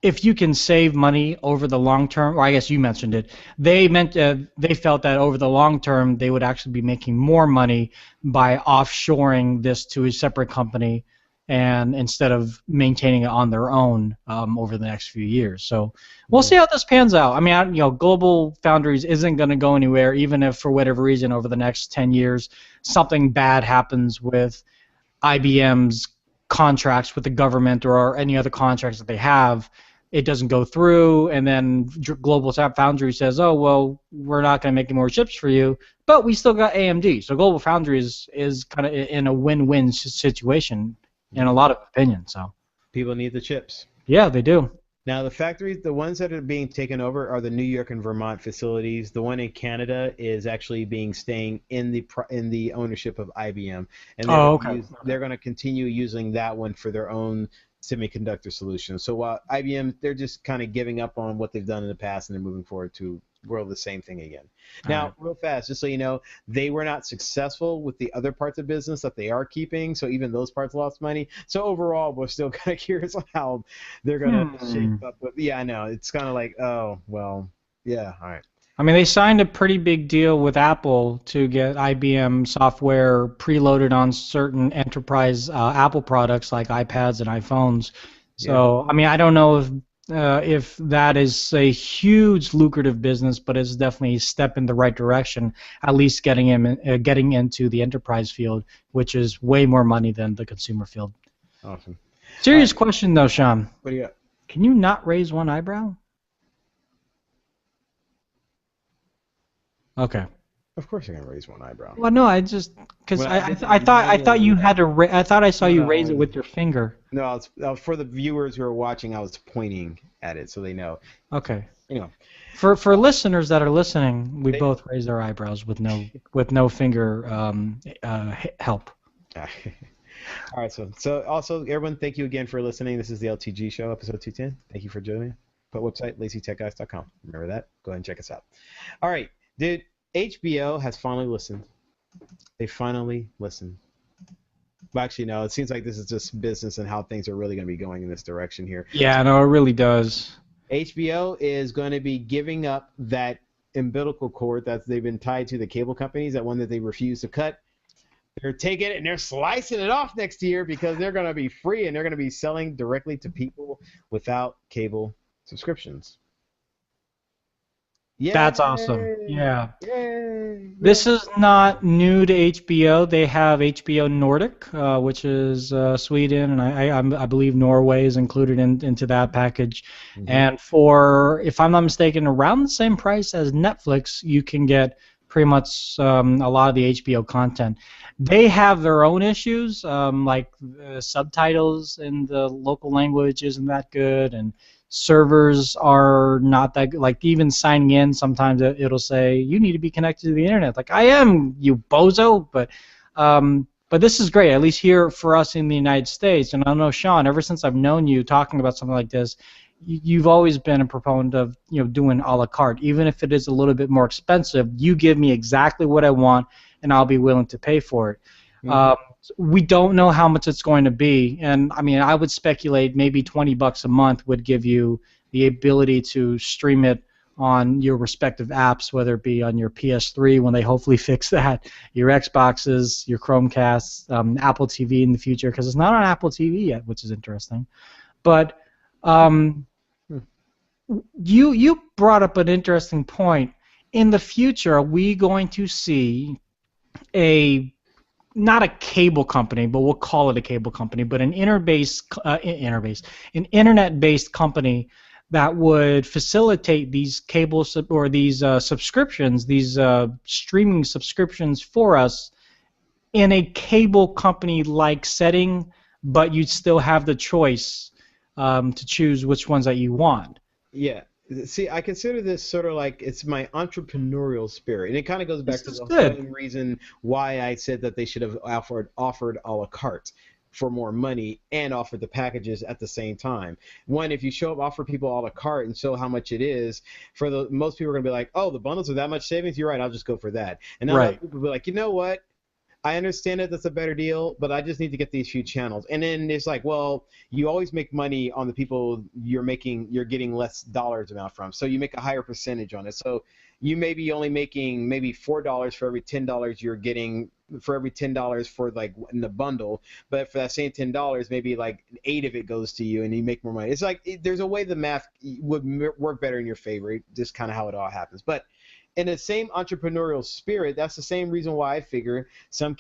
if you can save money over the long term, or I guess you mentioned it, they felt that over the long term they would actually be making more money by offshoring this to a separate company, and instead of maintaining it on their own over the next few years. So we'll see how this pans out. I mean, Global Foundries isn't going to go anywhere, even if for whatever reason over the next 10 years something bad happens with IBM's contracts with the government or any other contracts that they have. It doesn't go through, and then Global Foundries says, oh, well, we're not going to make any more chips for you, but we still got AMD. So Global Foundries is kind of in a win-win situation in a lot of opinions. So people need the chips. Yeah, they do. Now, the factories, the ones that are being taken over are the New York and Vermont facilities. The one in Canada is actually staying in the ownership of IBM, and Oh, okay. they're going to continue using that one for their own semiconductor solution. So while IBM, they're just kind of giving up on what they've done in the past, and they're moving forward to world the same thing again. All Now, right. real fast, just so you know, they were not successful with the other parts of business that they are keeping, so even those parts lost money. So overall, we're still kind of curious on how they're gonna shape up. But yeah, I know it's kind of like, oh well, yeah, all right. I mean, they signed a pretty big deal with Apple to get IBM software preloaded on certain enterprise Apple products like iPads and iPhones. Yeah. So, I mean, I don't know if that is a huge lucrative business, but it's definitely a step in the right direction. At least getting into the enterprise field, which is way more money than the consumer field. Awesome. Serious question though, Sean. What do you got? Can you not raise one eyebrow? Okay. Of course, you're gonna raise one eyebrow. Well, no, I just because Well, I thought you had to. I thought I saw you raise it with your finger. No, it's for the viewers who are watching. I was pointing at it so they know. Okay. You know. For listeners that are listening, we both raised our eyebrows with no finger help. All right. So also everyone, thank you again for listening. This is the LTG Show, episode 210. Thank you for joining. But website lazytechguys.com. Remember that. Go ahead and check us out. All right, dude. HBO has finally listened. They finally listened. Well, actually, no. It seems like this is just business and how things are really going to be going in this direction here. Yeah, no, it really does. HBO is going to be giving up that umbilical cord that they've been tied to the cable companies, that one that they refuse to cut. They're taking it and they're slicing it off next year because they're going to be free and they're going to be selling directly to people without cable subscriptions. Yay! That's awesome. Yeah. Yay! This is not new to HBO. They have HBO Nordic, which is Sweden, and I believe Norway is included into that package. Mm-hmm. And for, if I'm not mistaken, around the same price as Netflix, you can get pretty much a lot of the HBO content. They have their own issues, like subtitles in the local language isn't that good, and servers are not that good. Like even signing in, sometimes it'll say you need to be connected to the internet. Like I am, you bozo. But this is great, at least here for us in the United States. And I know, Sean, ever since I've known you talking about something like this, you've always been a proponent of doing a la carte, even if it is a little bit more expensive. You give me exactly what I want, and I'll be willing to pay for it. Mm-hmm. We don't know how much it's going to be, and I mean, I would speculate maybe $20 a month would give you the ability to stream it on your respective apps, whether it be on your PS3 when they hopefully fix that, your Xboxes, your Chromecasts, Apple TV in the future, because it's not on Apple TV yet, which is interesting. But you brought up an interesting point. In the future, are we going to see not a cable company, but we'll call it a cable company, but an internet-based company that would facilitate these subscriptions, these streaming subscriptions for us in a cable company-like setting, but you'd still have the choice to choose which ones that you want. Yeah. See, I consider this sort of like it's my entrepreneurial spirit, and it kind of goes back to the same reason why I said that they should have offered a la carte for more money and offered the packages at the same time. One, if you offer people a la carte and show how much it is, most people are going to be like, oh, the bundles are that much savings? You're right, I'll just go for that. And now people will be like, you know what? I understand that that's a better deal, but I just need to get these few channels. And then it's like, well, you always make money on the people you're getting less dollars amount from. So you make a higher percentage on it. So you may be only making maybe $4 for every $10 you're getting for every $10 for like in the bundle. But for that same $10, maybe like 8 of it goes to you and you make more money. It's like there's a way the math would work better in your favor. Just kind of how it all happens. But in the same entrepreneurial spirit, that's the same reason why I figure some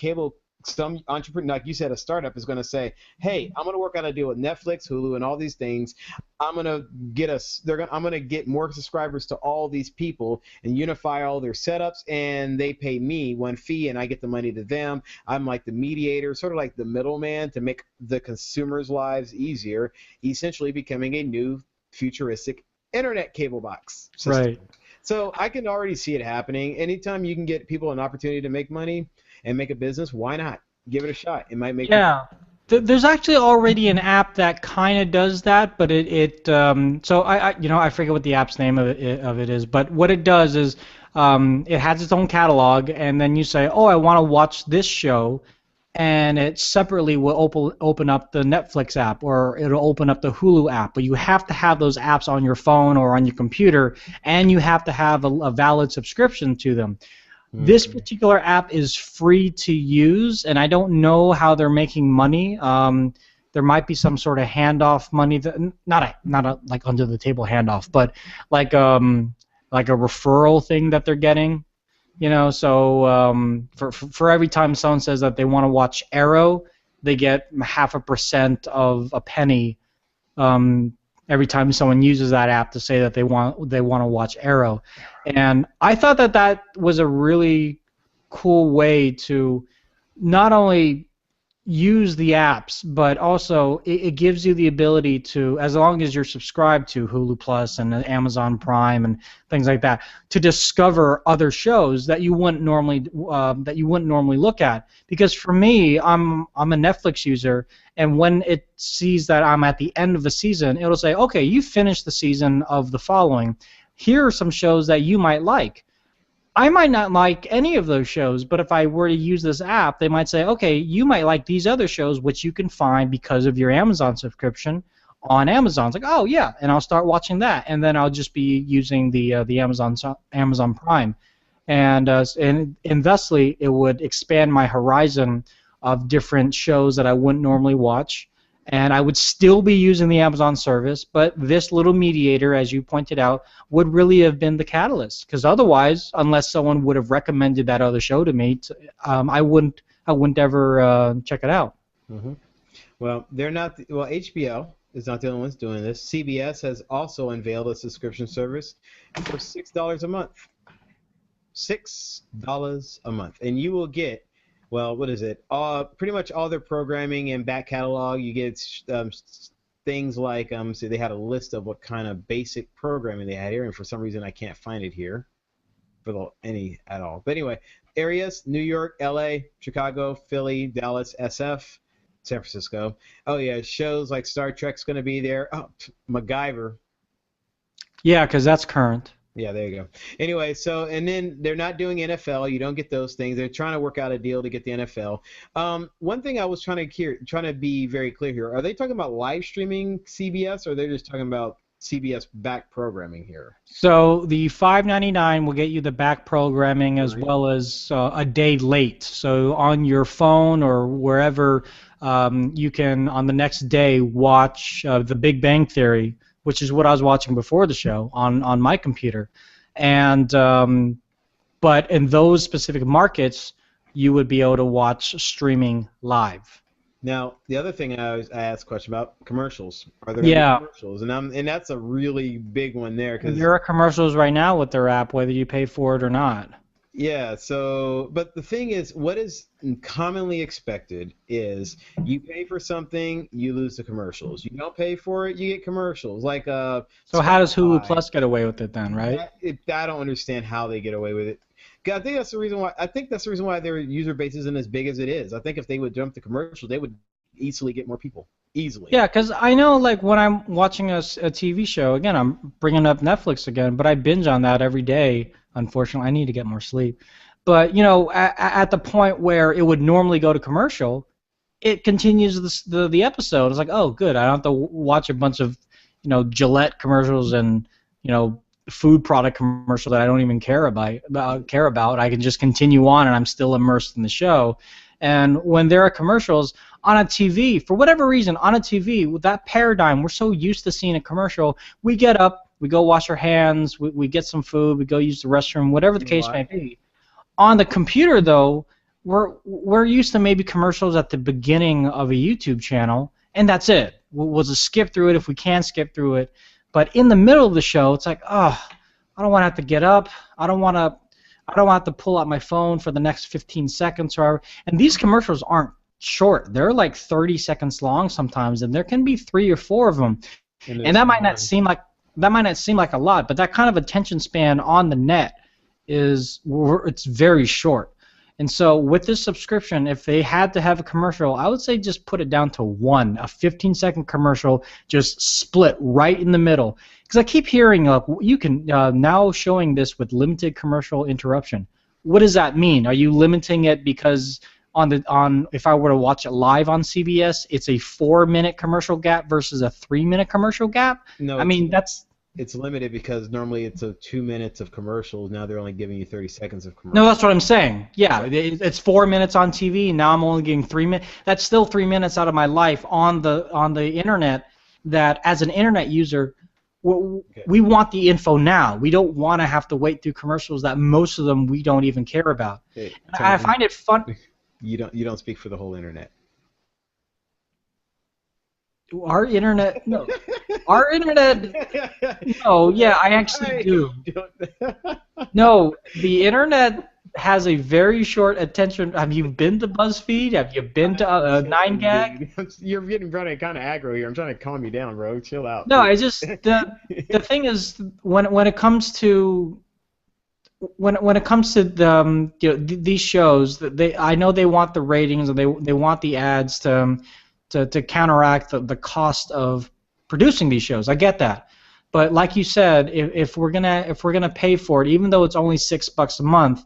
entrepreneur, like you said, a startup is going to say, hey, I'm going to work out a deal with Netflix, Hulu, and all these things. I'm going to get more subscribers to all these people and unify all their setups, and they pay me one fee, and I get the money to them. I'm like the mediator, sort of like the middleman to make the consumers' lives easier, essentially becoming a new futuristic internet cable box system. Right. So I can already see it happening. Anytime you can get people an opportunity to make money and make a business, why not? Give it a shot. It might make There's actually already an app that kind of does that, but so I forget what the app's name of it is, but what it does is it has its own catalog, and then you say, oh, I want to watch this show, and it separately will open up the Netflix app, or it'll open up the Hulu app, but you have to have those apps on your phone or on your computer, and you have to have a valid subscription to them. This particular app is free to use, and I don't know how they're making money. There might be some sort of handoff money, that not a like under the table handoff, but like a referral thing that they're getting. So for every time someone says that they want to watch Arrow, they get 0.5% of a penny. Every time someone uses that app to say that they want to watch Arrow. And I thought that was a really cool way to not only use the apps, but also it gives you the ability to, as long as you're subscribed to Hulu Plus and Amazon Prime and things like that, to discover other shows that you wouldn't normally look at. Because for me, I'm a Netflix user, and when it sees that I'm at the end of the season, it'll say, okay, you finished the season of the following. Here are some shows that you might like. I might not like any of those shows, but if I were to use this app, they might say, okay, you might like these other shows, which you can find because of your Amazon subscription on Amazon. It's like, oh, yeah, and I'll start watching that, and then I'll just be using the Amazon Prime. And thusly, it would expand my horizon of different shows that I wouldn't normally watch. And I would still be using the Amazon service, but this little mediator, as you pointed out, would really have been the catalyst. Because otherwise, unless someone would have recommended that other show to me, I wouldn't ever check it out. Mm-hmm. Well, they're not. Well, HBO is not the only ones doing this. CBS has also unveiled a subscription service for $6 a month. $6 a month, and you will get. Well, what is it? Pretty much all their programming and back catalog. You get things like, so they had a list of what kind of basic programming they had here, and for some reason I can't find it here any at all. But anyway, areas: New York, LA, Chicago, Philly, Dallas, SF, San Francisco. Oh yeah, shows like Star Trek's going to be there. Oh, MacGyver. Yeah, because that's current. Yeah, there you go. Anyway, so, and then they're not doing NFL. You don't get those things. They're trying to work out a deal to get the NFL. One thing I was trying to be very clear here. Are they talking about live streaming CBS, or are they just talking about CBS back programming here? So the $5.99 will get you the back programming as well as a day late. So on your phone or wherever, you can, on the next day, watch The Big Bang Theory, which is what I was watching before the show on my computer. And but in those specific markets, you would be able to watch streaming live. Now, the other thing I asked a question about, commercials. Are there any commercials? And that's a really big one there. There are commercials right now with their app, whether you pay for it or not. Yeah, so, but the thing is, what is commonly expected is you pay for something, you lose the commercials. You don't pay for it, you get commercials. Like so how does Hulu Plus get away with it then, right? I don't understand how they get away with it. I think that's the reason why. I think that's the reason why their user base isn't as big as it is. I think if they would jump the commercial, they would easily get more people. Easily. Yeah, because I know, like, when I'm watching a TV show, again, I'm bringing up Netflix again, but I binge on that every day. Unfortunately, I need to get more sleep. But, you know, at the point where it would normally go to commercial, it continues the episode. It's like, oh, good, I don't have to watch a bunch of, you know, Gillette commercials and, you know, food product commercial that I don't even care about. I can just continue on, and I'm still immersed in the show. And when there are commercials on a TV, for whatever reason, on a TV, with that paradigm, we're so used to seeing a commercial, we get up, we go wash our hands, we get some food, we go use the restroom, whatever the case may be. On the computer, though, we're used to maybe commercials at the beginning of a YouTube channel, and that's it. We'll just skip through it if we can skip through it. But in the middle of the show, it's like, oh, I don't want to have to get up. I don't want to have to pull out my phone for the next 15 seconds or however. And these commercials aren't short. They're like 30 seconds long sometimes, and there can be 3 or 4 of them. And that might not seem like a lot, but that kind of attention span on the net it's very short. And so with this subscription, if they had to have a commercial, I would say just put it down to one, a 15-second commercial, just split right in the middle. Because I keep hearing, you can now showing this with limited commercial interruption. What does that mean? Are you limiting it because if I were to watch it live on CBS, it's a 4-minute commercial gap versus a 3-minute commercial gap? No, I mean it's limited because normally it's 2 minutes of commercials. Now they're only giving you 30 seconds of commercials. No, that's what I'm saying. Yeah, it's 4 minutes on TV. Now I'm only getting 3 minutes. That's still 3 minutes out of my life on the internet. That as an internet user, we want the info now. We don't want to have to wait through commercials that most of them we don't even care about. Hey, I find it fun. You don't speak for the whole internet. Our internet, no. Our internet, no, yeah, I actually do. No, the internet has a very short attention. Have you been to BuzzFeed? Have you been to 9gag? You're getting kind of aggro here. I'm trying to calm you down, bro. Chill out. No, I just the thing is when it comes to these shows, I know they want the ratings and they want the ads to counteract the cost of producing these shows. I get that, but like you said, if we're gonna pay for it, even though it's only $6 a month,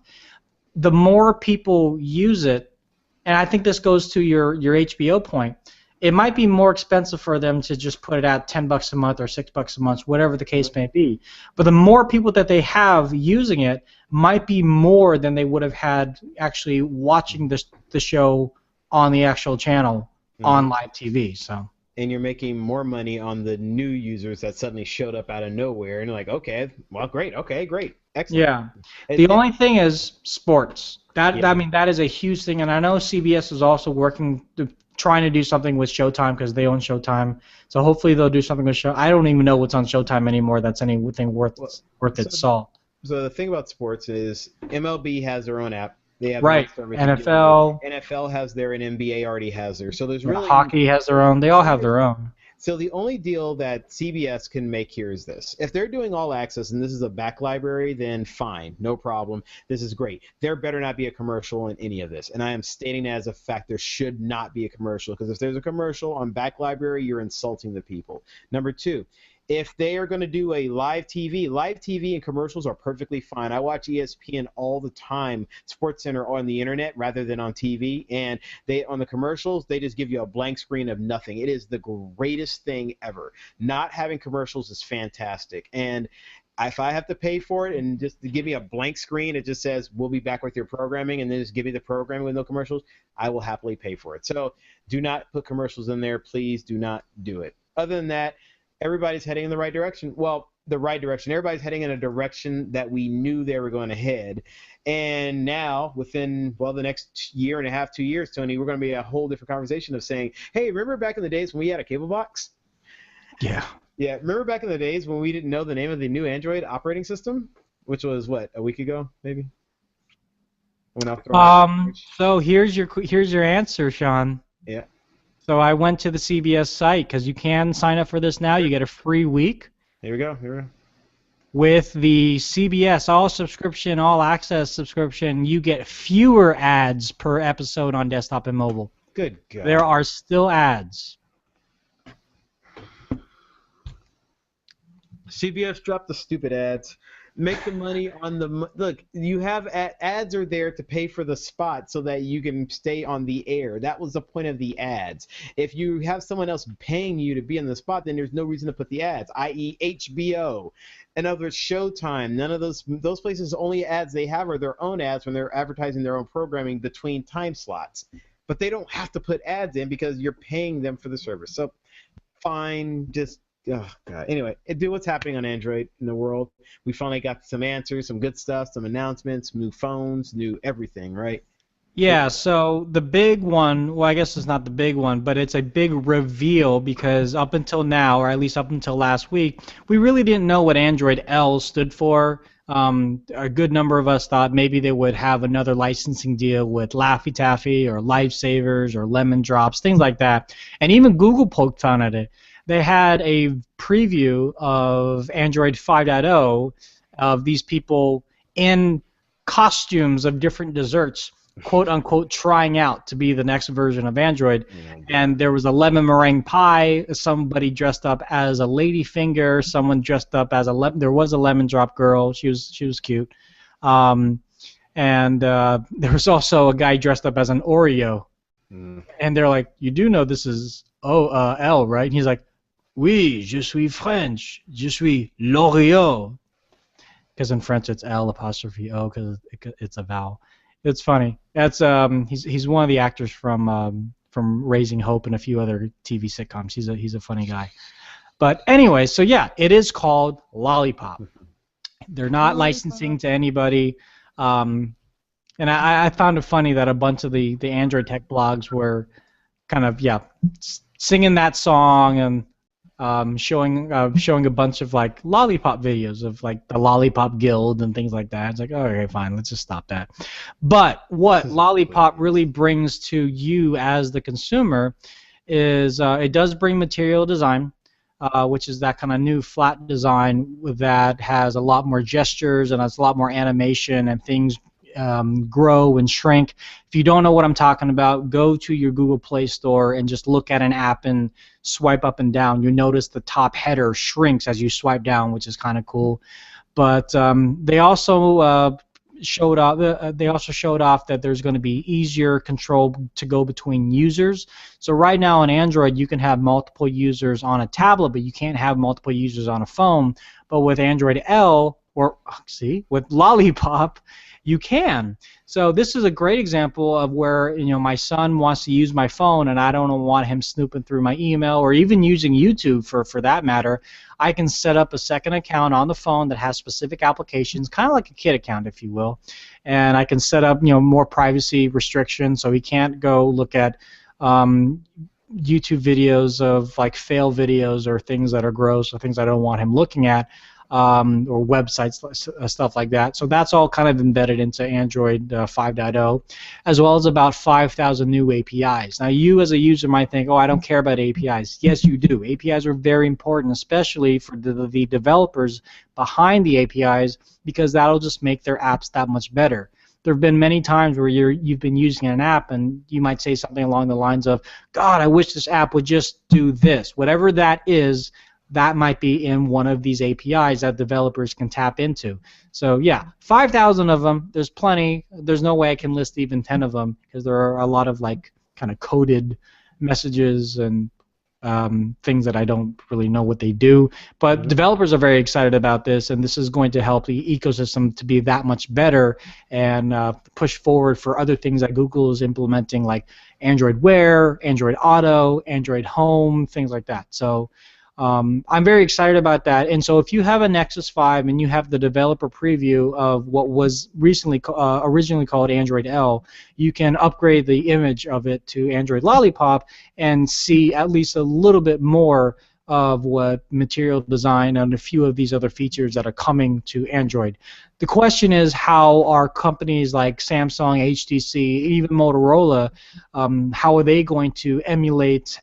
the more people use it, and I think this goes to your HBO point. It might be more expensive for them to just put it at $10 a month or $6 a month, whatever the case may be. But the more people that they have using it might be more than they would have had actually watching the show on the actual channel on live TV. So. And you're making more money on the new users that suddenly showed up out of nowhere, and you're like, okay, well, great, excellent. Yeah. The only thing is sports. I mean, that is a huge thing, and I know CBS is also trying to do something with Showtime because they own Showtime. So hopefully they'll do something with Showtime. I don't even know what's on Showtime anymore that's anything worth its salt. So the thing about sports is MLB has their own app. They have NFL has their, and NBA already has theirs. So there's really hockey has their own. They all have their own. So the only deal that CBS can make here is this. If they're doing all access and this is a back library, then fine, no problem. This is great. There better not be a commercial in any of this. And I am stating that as a fact. There should not be a commercial, because if there's a commercial on back library, you're insulting the people. Number two, if they are going to do a live TV and commercials are perfectly fine. I watch ESPN all the time, SportsCenter on the internet rather than on TV, and on the commercials, they just give you a blank screen of nothing. It is the greatest thing ever. Not having commercials is fantastic, and if I have to pay for it and just to give me a blank screen, it just says, we'll be back with your programming, and then just give me the programming with no commercials, I will happily pay for it. So do not put commercials in there. Please do not do it. Other than that, everybody's heading in the right direction. Well, the right direction. Everybody's heading in a direction that we knew they were going to head. And now, within, the next year and a half, 2 years, Tony, we're going to be a whole different conversation of saying, hey, remember back in the days when we had a cable box? Yeah. Yeah, remember back in the days when we didn't know the name of the new Android operating system? Which was, a week ago, maybe? So here's your answer, Sean. Yeah. So I went to the CBS site because you can sign up for this now. You get a free week. Here we go. With the CBS All Access subscription, you get fewer ads per episode on desktop and mobile. Good God. There are still ads. CBS dropped the stupid ads. Make the money on the look. You have ads are there to pay for the spot so that you can stay on the air. That was the point of the ads. If you have someone else paying you to be on the spot, then there's no reason to put the ads. I.e., HBO, and other Showtime. None of those places, only ads they have are their own ads when they're advertising their own programming between time slots. But they don't have to put ads in because you're paying them for the service. So fine, just. Oh, God. Anyway, do what's happening on Android in the world. We finally got some answers, some good stuff, some announcements, new phones, new everything, right? Yeah, so the big one, well, I guess it's not the big one, but it's a big reveal because up until now, or at least up until last week, we really didn't know what Android L stood for. A good number of us thought maybe they would have another licensing deal with Laffy Taffy or Lifesavers or Lemon Drops, things like that. And even Google poked fun at it. they had a preview of Android 5.0 of these people in costumes of different desserts, quote unquote, trying out to be the next version of Android. And there was a lemon meringue pie, somebody dressed up as a ladyfinger, someone dressed up as there was a lemon drop girl. She was cute. And there was also a guy dressed up as an Oreo. And they're like, you do know this is L, right? And he's like, oui, je suis French, je suis l'Oreo. Because in French it's L apostrophe O because it's a vowel. It's funny. That's he's one of the actors from Raising Hope and a few other TV sitcoms. He's a funny guy. But anyway, so yeah, it is called Lollipop. They're not licensing to anybody. And I found it funny that a bunch of the Android tech blogs were kind of singing that song and showing a bunch of like Lollipop videos of like the Lollipop Guild and things like that. It's like, oh, okay, fine, let's just stop that. But what Lollipop really brings to you as the consumer is it does bring material design, which is that kind of new flat design that has a lot more gestures and has a lot more animation and things grow and shrink. If you don't know what I'm talking about, go to your Google Play Store and just look at an app and swipe up and down. You notice the top header shrinks as you swipe down, which is kind of cool. But they also showed off that there's going to be easier control to go between users. So right now on Android, you can have multiple users on a tablet, but you can't have multiple users on a phone. But with Android L, with Lollipop, you can. So this is a great example of where my son wants to use my phone and I don't want him snooping through my email or even using YouTube for that matter. I can set up a second account on the phone that has specific applications, kind of like a kid account, if you will, and I can set up more privacy restrictions so he can't go look at YouTube videos of like fail videos or things that are gross or things I don't want him looking at. Or websites, stuff like that. So that's all kind of embedded into Android 5.0, as well as about 5,000 new APIs. Now, you as a user might think, oh, I don't care about APIs. Yes, you do. APIs are very important, especially for the developers behind the APIs, because that'll just make their apps that much better. There have been many times where you've been using an app and you might say something along the lines of, God, I wish this app would just do this. Whatever that is, that might be in one of these APIs that developers can tap into. So yeah, 5,000 of them. There's plenty. There's no way I can list even 10 of them because there are a lot of like kind of coded messages and things that I don't really know what they do. But developers are very excited about this, and this is going to help the ecosystem to be that much better and push forward for other things that Google is implementing, like Android Wear, Android Auto, Android Home, things like that. So I'm very excited about that. And so if you have a Nexus 5 and you have the developer preview of what was recently originally called Android L, you can upgrade the image of it to Android Lollipop and see at least a little bit more of what material design and a few of these other features that are coming to Android. The question is, how are companies like Samsung, HTC, even Motorola, how are they going to emulate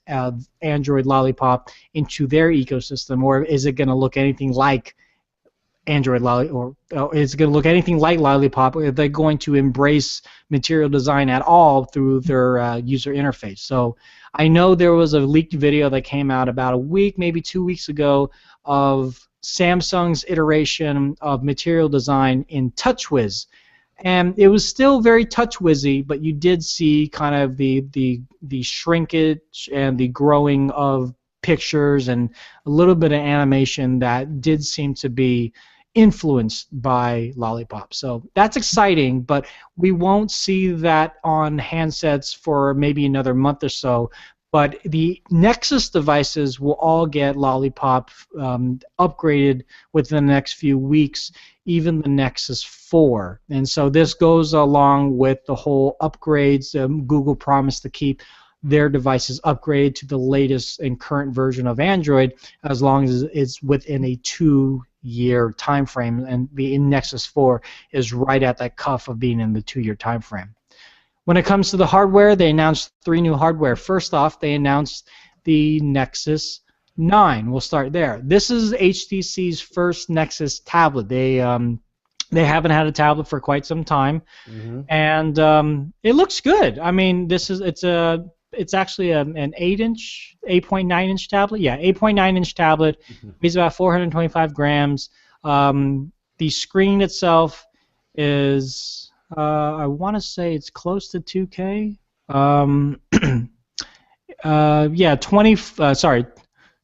Android Lollipop into their ecosystem, or is it going to look anything like Android Lollipop, or is it going to look anything like Lollipop? Or are they going to embrace material design at all through their user interface? So I know there was a leaked video that came out about a week, maybe 2 weeks ago, of Samsung's iteration of material design in TouchWiz, and it was still very TouchWizzy, but you did see kind of the shrinkage and the growing of pictures and a little bit of animation that did seem to be influenced by Lollipop. So that's exciting, but we won't see that on handsets for maybe another month or so. But the Nexus devices will all get Lollipop upgraded within the next few weeks, even the Nexus 4. And so this goes along with the whole upgrades. Google promised to keep their devices upgraded to the latest and current version of Android as long as it's within a 2-year time frame, and the Nexus 4 is right at that cuff of being in the 2-year time frame. When it comes to the hardware, they announced 3 new hardware. First off, they announced the Nexus 9. We'll start there. This is HTC's first Nexus tablet. They haven't had a tablet for quite some time, and it looks good. I mean, it's actually an 8-inch, 8.9-inch tablet. Yeah, 8.9-inch tablet. Weighs about 425 grams. The screen itself is, I want to say it's close to 2K. Yeah,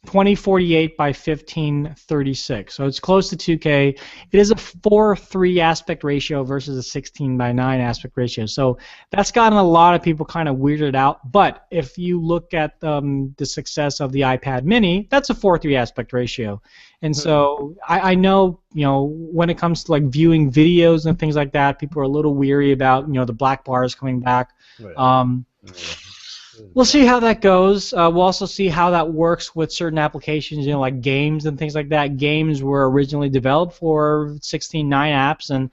2048 by 1536. So it's close to 2K. It is a 4:3 aspect ratio versus a 16:9 aspect ratio. So that's gotten a lot of people kind of weirded out. But if you look at the success of the iPad mini, that's a 4:3 aspect ratio. And so I know, when it comes to like viewing videos and things like that, people are a little weary about, the black bars coming back. We'll see how that goes. We'll also see how that works with certain applications, like games and things like that. Games were originally developed for 16:9 apps, and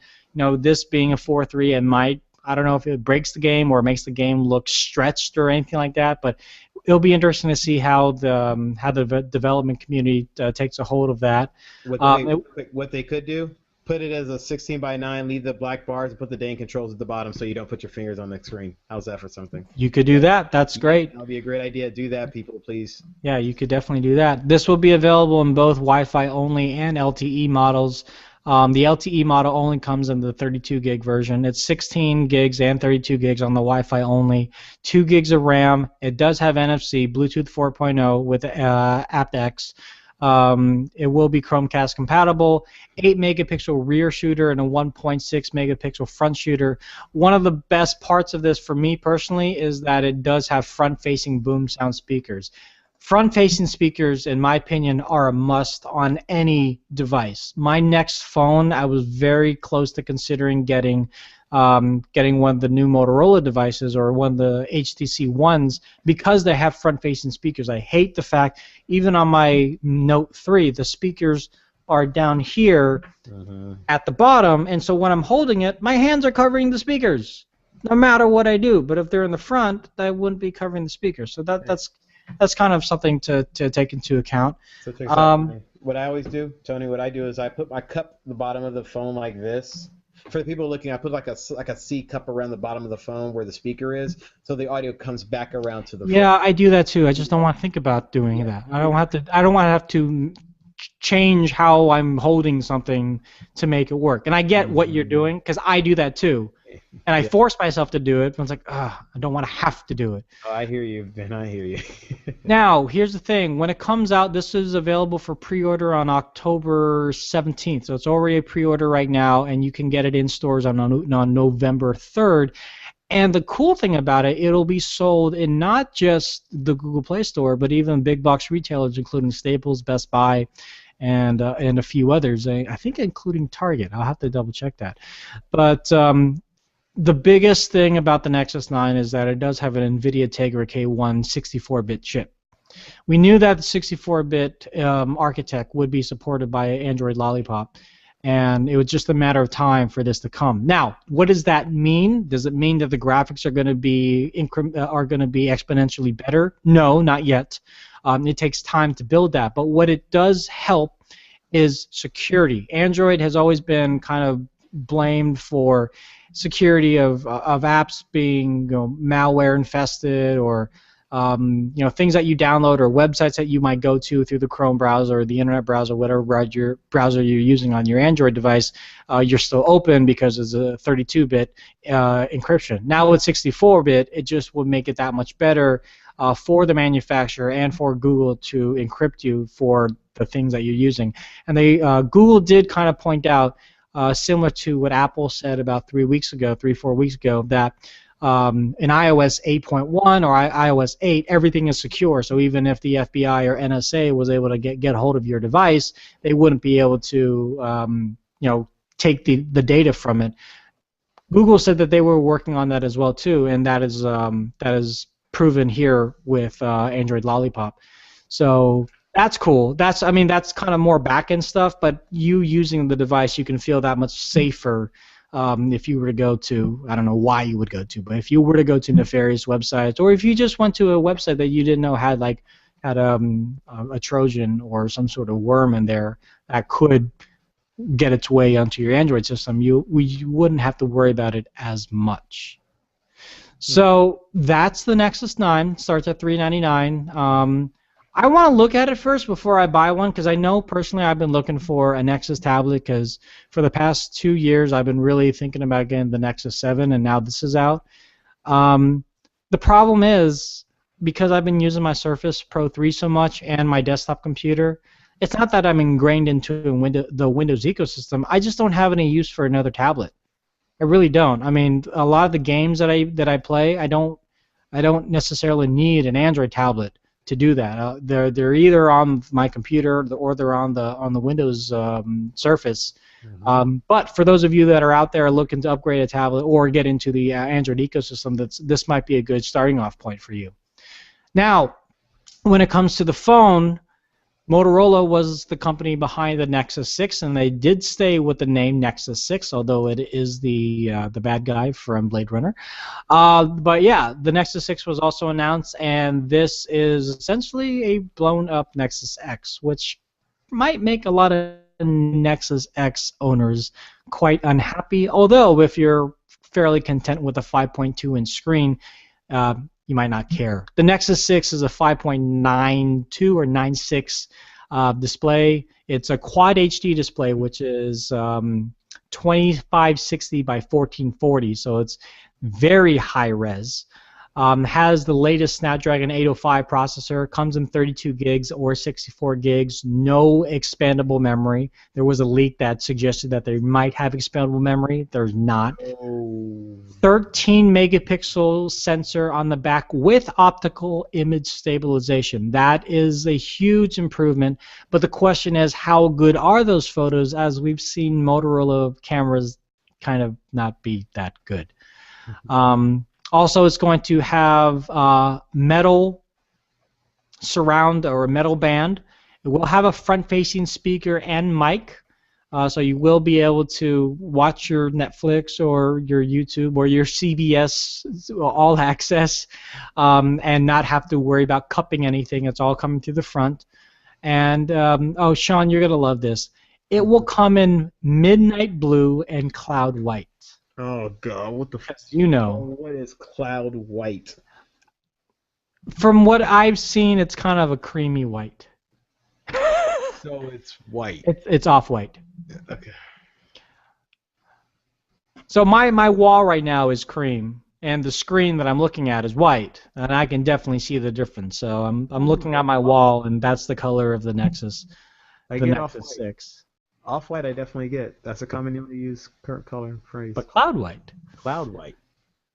this being a 4:3, it might, I don't know if it breaks the game or makes the game look stretched or anything like that. But it'll be interesting to see how the development community takes a hold of that. What they could do. Put it as a 16:9, leave the black bars, and put the dang controls at the bottom so you don't put your fingers on the screen. How's that for something? You could do that. That's great. That would be a great idea. Do that, people, please. Yeah, you could definitely do that. This will be available in both Wi-Fi only and LTE models. The LTE model only comes in the 32 gig version. It's 16 gigs and 32 gigs on the Wi-Fi only. 2 gigs of RAM. It does have NFC, Bluetooth 4.0 with aptX. It will be Chromecast compatible, 8 megapixel rear shooter and a 1.6 megapixel front shooter. One of the best parts of this for me personally is that it does have front-facing boom sound speakers. Front-facing speakers, in my opinion, are a must on any device. My next phone, I was very close to considering getting one of the new Motorola devices or one of the HTC Ones because they have front-facing speakers. I hate the fact, even on my Note 3, the speakers are down here at the bottom, and so when I'm holding it, my hands are covering the speakers, no matter what I do. But if they're in the front, they wouldn't be covering the speakers. So that's kind of something to take into account. So what I always do, Tony, what I do is I put my cup the bottom of the phone like this. For the people looking, I put like a C cup around the bottom of the phone where the speaker is, so the audio comes back around to the phone. Yeah, I do that too. I just don't want to think about doing that. I don't want to have to change how I'm holding something to make it work. And I get what you're doing because I do that too. And I force myself to do it, but it's like, I don't want to have to do it. Oh, I hear you, Ben. I hear you. Now, here's the thing. When it comes out, this is available for pre-order on October 17th. So it's already a pre-order right now, and you can get it in stores on November 3rd. And the cool thing about it, it'll be sold in not just the Google Play Store, but even big box retailers, including Staples, Best Buy, and a few others. I think including Target. I'll have to double check that. But the biggest thing about the Nexus 9 is that it does have an NVIDIA Tegra K1 64-bit chip. We knew that the 64-bit architect would be supported by Android Lollipop, and it was just a matter of time for this to come. Now, what does that mean? Does it mean that the graphics are going to be exponentially better? No, not yet. It takes time to build that, but what it does help is security. Android has always been kind of blamed for security of apps being malware infested or things that you download or websites that you might go to through the Chrome browser or the internet browser, whatever browser you're using on your Android device, you're still open because it's a 32-bit encryption. Now with 64-bit, it just would make it that much better for the manufacturer and for Google to encrypt you for the things that you're using. And Google did kind of point out, similar to what Apple said about 3 or 4 weeks ago, that in iOS 8.1 or iOS 8, everything is secure. So even if the FBI or NSA was able to get hold of your device, they wouldn't be able to take the data from it. Google said that they were working on that as well too, and that is proven here with Android Lollipop. So that's cool. That's kind of more back-end stuff, but you using the device, you can feel that much safer if you were to go to, I don't know why you would go to, but if you were to go to nefarious websites, or if you just went to a website that you didn't know had like a Trojan or some sort of worm in there that could get its way onto your Android system, you wouldn't have to worry about it as much. So that's the Nexus 9. Starts at $399. I want to look at it first before I buy one, because I know personally I've been looking for a Nexus tablet, because for the past 2 years I've been really thinking about getting the Nexus 7, and now this is out. The problem is, because I've been using my Surface Pro 3 so much and my desktop computer, it's not that I'm ingrained into the Windows ecosystem. I just don't have any use for another tablet. I really don't. I mean, a lot of the games that I play, I don't necessarily need an Android tablet to do that. They're either on my computer or they're on the Windows Surface. But for those of you that are out there looking to upgrade a tablet or get into the Android ecosystem, this might be a good starting off point for you. Now, when it comes to the phone, Motorola was the company behind the Nexus 6, and they did stay with the name Nexus 6, although it is the bad guy from Blade Runner. But yeah, the Nexus 6 was also announced, and this is essentially a blown-up Nexus X, which might make a lot of Nexus X owners quite unhappy. Although, if you're fairly content with a 5.2-inch screen, you might not care. The Nexus 6 is a 5.92 or 96 display. It's a Quad HD display, which is 2560 by 1440, so it's very high res. Has the latest Snapdragon 805 processor, comes in 32 gigs or 64 gigs, no expandable memory. There was a leak that suggested that they might have expandable memory. There's not. 13 megapixel sensor on the back with optical image stabilization. That is a huge improvement, but the question is, how good are those photos, as we've seen Motorola cameras kind of not be that good. Also, it's going to have metal surround or a metal band. It will have a front-facing speaker and mic, so you will be able to watch your Netflix or your YouTube or your CBS All Access and not have to worry about cupping anything. It's all coming through the front. And, oh, Sean, you're going to love this. It will come in midnight blue and cloud white. Oh God! What the? You know. What is cloud white? From what I've seen, it's kind of a creamy white. So it's white. It's off-white. Okay. So my wall right now is cream, and the screen that I'm looking at is white, and I can definitely see the difference. So I'm looking at my wall, and that's the color of the Nexus. The Nexus 6. Off-white I definitely get. That's a commonly used current color phrase. But cloud white. Cloud white.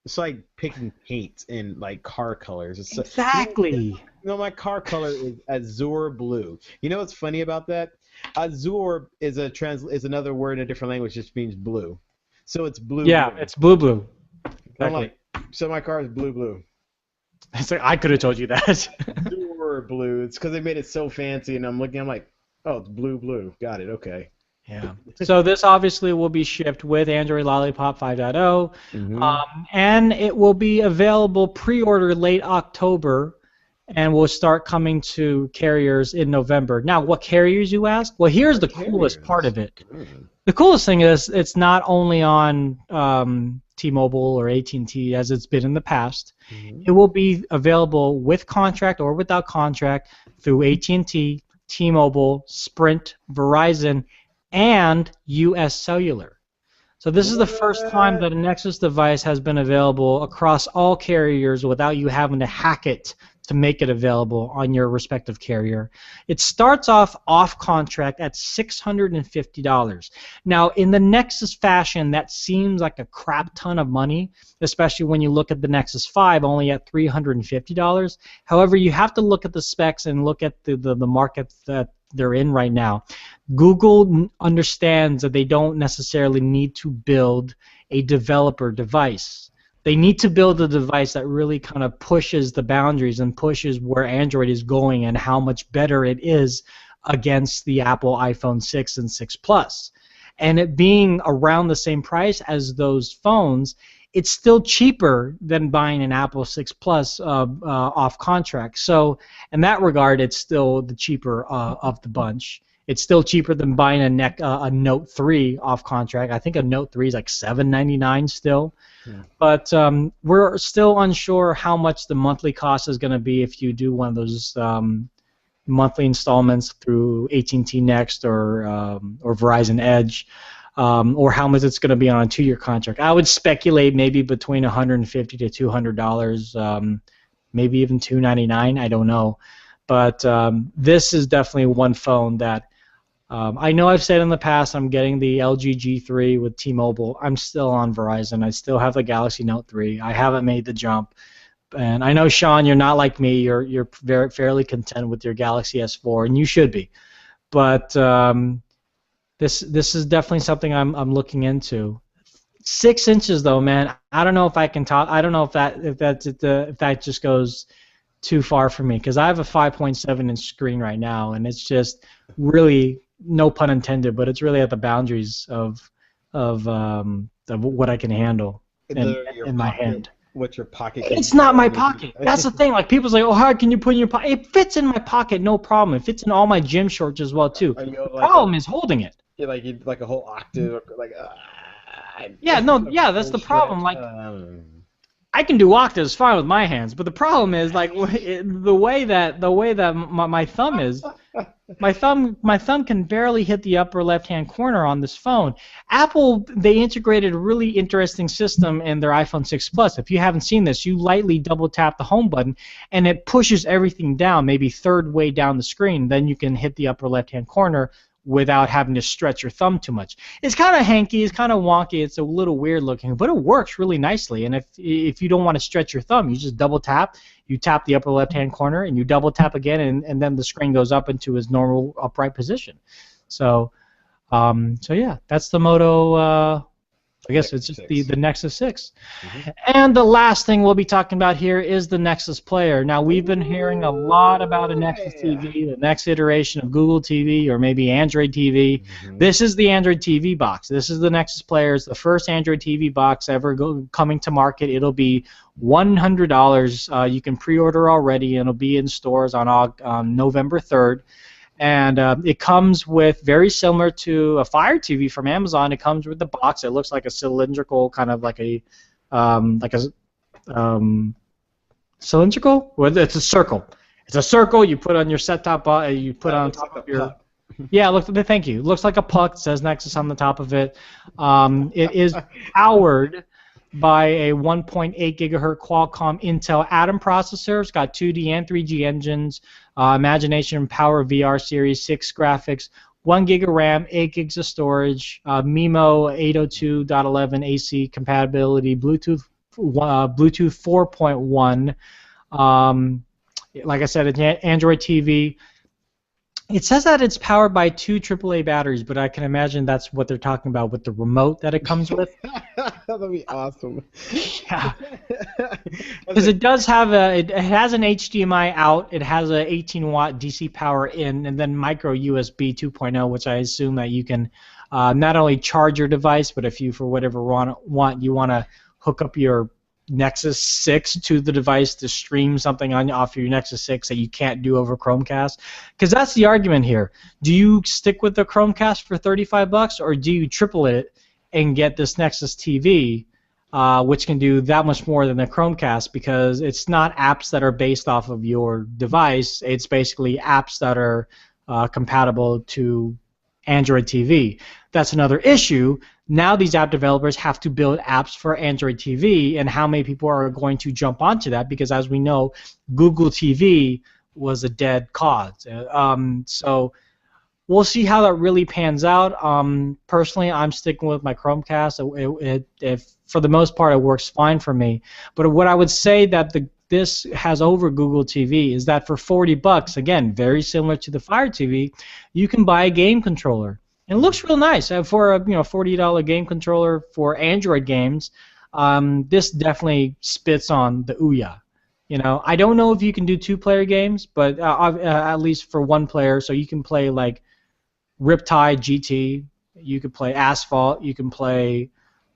It's like picking paint in like car colors. It's exactly. My car color is azure blue. You know what's funny about that? Azure is another word in a different language, just means blue. So it's blue. Yeah, blue. It's blue. Exactly. So my car is blue. It's like, I could have told you that. Azure blue. It's because they made it so fancy, and I'm like, oh, it's blue. Got it. Okay. Yeah. So this obviously will be shipped with Android Lollipop 5.0, and it will be available pre-order late October, and will start coming to carriers in November. Now, what carriers, you ask? Well, here's the coolest part of it. The coolest thing is it's not only on T-Mobile or AT&T as it's been in the past. It will be available with contract or without contract through AT&T, T-Mobile, Sprint, Verizon, and US Cellular. So this is the first time that a Nexus device has been available across all carriers without you having to hack it to make it available on your respective carrier. It starts off contract at $650. Now, in the Nexus fashion, that seems like a crap ton of money, especially when you look at the Nexus 5 only at $350. However, you have to look at the specs and look at the market that they're in right now. Google understands that they don't necessarily need to build a developer device. They need to build a device that really kind of pushes the boundaries and pushes where Android is going and how much better it is against the Apple iPhone 6 and 6 Plus. And it being around the same price as those phones, it's still cheaper than buying an Apple 6 Plus off contract. So in that regard, it's still the cheaper of the bunch. It's still cheaper than buying a Note 3 off contract. I think a Note 3 is like $799 still. Yeah. But we're still unsure how much the monthly cost is going to be if you do one of those monthly installments through AT&T Next or Verizon Edge. Or how much it's going to be on a 2-year contract. I would speculate maybe between $150 to $200, maybe even $299. I don't know, but this is definitely one phone that I know I've said in the past. I'm getting the LG G3 with T-Mobile. I'm still on Verizon. I still have the Galaxy Note 3. I haven't made the jump, and I know, Sean, you're not like me. You're fairly content with your Galaxy S4, and you should be, but This is definitely something I'm looking into. 6 inches though, man. I don't know if I can talk. I don't know if that just goes too far for me, because I have a 5.7-inch screen right now, and it's just really, no pun intended, but it's really at the boundaries of what I can handle in my hand. What your pocket? It's not my pocket. That's the thing. Like, people's like, oh, how can you put in your pocket? It fits in my pocket, no problem. It fits in all my gym shorts as well too. The problem is holding it. Yeah, like a whole octave, like. Yeah, no, yeah, that's the problem. Like, I can do octaves fine with my hands, but the problem is like the way that my thumb is. My thumb can barely hit the upper left-hand corner on this phone. Apple, they integrated a really interesting system in their iPhone 6 Plus. If you haven't seen this, you lightly double tap the home button, and it pushes everything down, maybe third way down the screen. Then you can hit the upper left-hand corner without having to stretch your thumb too much. It's kind of hanky, it's kind of wonky, it's a little weird looking, but it works really nicely. And if you don't want to stretch your thumb, you just double tap, you tap the upper left-hand corner, and you double tap again, and then the screen goes up into its normal upright position. So yeah, that's the Moto. I guess it's just the Nexus 6. Mm-hmm. And the last thing we'll be talking about here is the Nexus Player. Now, we've been hearing a lot about a Nexus TV, the next iteration of Google TV or maybe Android TV. Mm-hmm. This is the Android TV box. This is the Nexus Player. It's the first Android TV box ever coming to market. It'll be $100. You can pre-order already, and it'll be in stores on November 3rd. And it comes with, very similar to a Fire TV from Amazon, it comes with the box. It looks like a cylindrical, kind of like a cylindrical? Well, it's a circle. It's a circle. You put on your set-top box. You put on top of your. Yeah, thank you. It looks like a puck. It says Nexus on the top of it. It is powered by a 1.8 gigahertz Qualcomm Intel Atom processor. It's got 2D and 3G engines, Imagination Power VR Series 6 graphics, 1 gig of RAM, 8 gigs of storage, MIMO 802.11 AC compatibility, Bluetooth 4.1. Like I said, it's Android TV. It says that it's powered by 2 AAA batteries, but I can imagine that's what they're talking about with the remote that it comes with. That'd be awesome. Yeah, because it does have it has an HDMI out, it has a 18-watt DC power in, and then micro USB 2.0, which I assume that you can not only charge your device, but if you for whatever you want to hook up your Nexus 6 to the device to stream something off your Nexus 6 that you can't do over Chromecast. Because that's the argument here. Do you stick with the Chromecast for $35, or do you triple it and get this Nexus TV, which can do that much more than the Chromecast, because it's not apps that are based off of your device. It's basically apps that are compatible to Android TV. That's another issue. Now these app developers have to build apps for Android TV, and how many people are going to jump onto that? Because as we know, Google TV was a dead cause. So we'll see how that really pans out. Personally, I'm sticking with my Chromecast. If for the most part, it works fine for me. But what I would say that this has over Google TV is that for $40, again, very similar to the Fire TV, you can buy a game controller. And it looks real nice for a $40 game controller for Android games. This definitely spits on the Ouya. I don't know if you can do 2-player games, but at least for 1 player, so you can play like Riptide GT, you could play Asphalt, you can play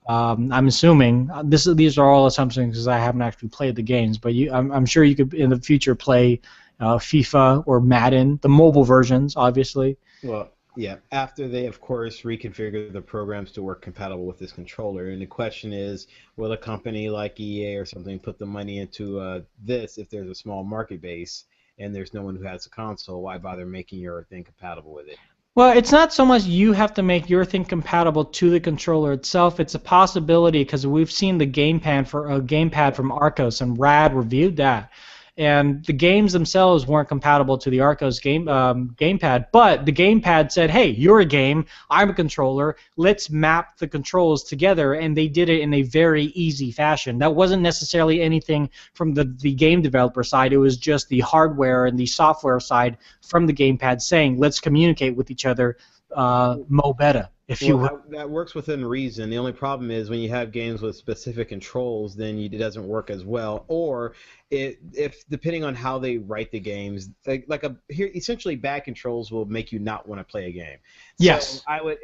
I'm assuming these are all assumptions because I haven't actually played the games, but I'm sure you could in the future play FIFA or Madden, the mobile versions, obviously. Well, yeah, after they, of course, reconfigure the programs to work compatible with this controller. And the question is, will a company like EA or something put the money into this if there's a small market base and there's no one who has a console? Why bother making your thing compatible with it? Well, it's not so much you have to make your thing compatible to the controller itself. It's a possibility because we've seen the gamepad from Arcos, and Rad reviewed that. And the games themselves weren't compatible to the Arcos gamepad, but the gamepad said, "Hey, you're a game. I'm a controller. Let's map the controls together." And they did it in a very easy fashion. That wasn't necessarily anything from the game developer side. It was just the hardware and the software side from the gamepad saying, "Let's communicate with each other, mo better." If you will. That works within reason. The only problem is when you have games with specific controls, then it doesn't work as well. Or if depending on how they write the games, here essentially bad controls will make you not want to play a game. Yes. So I would,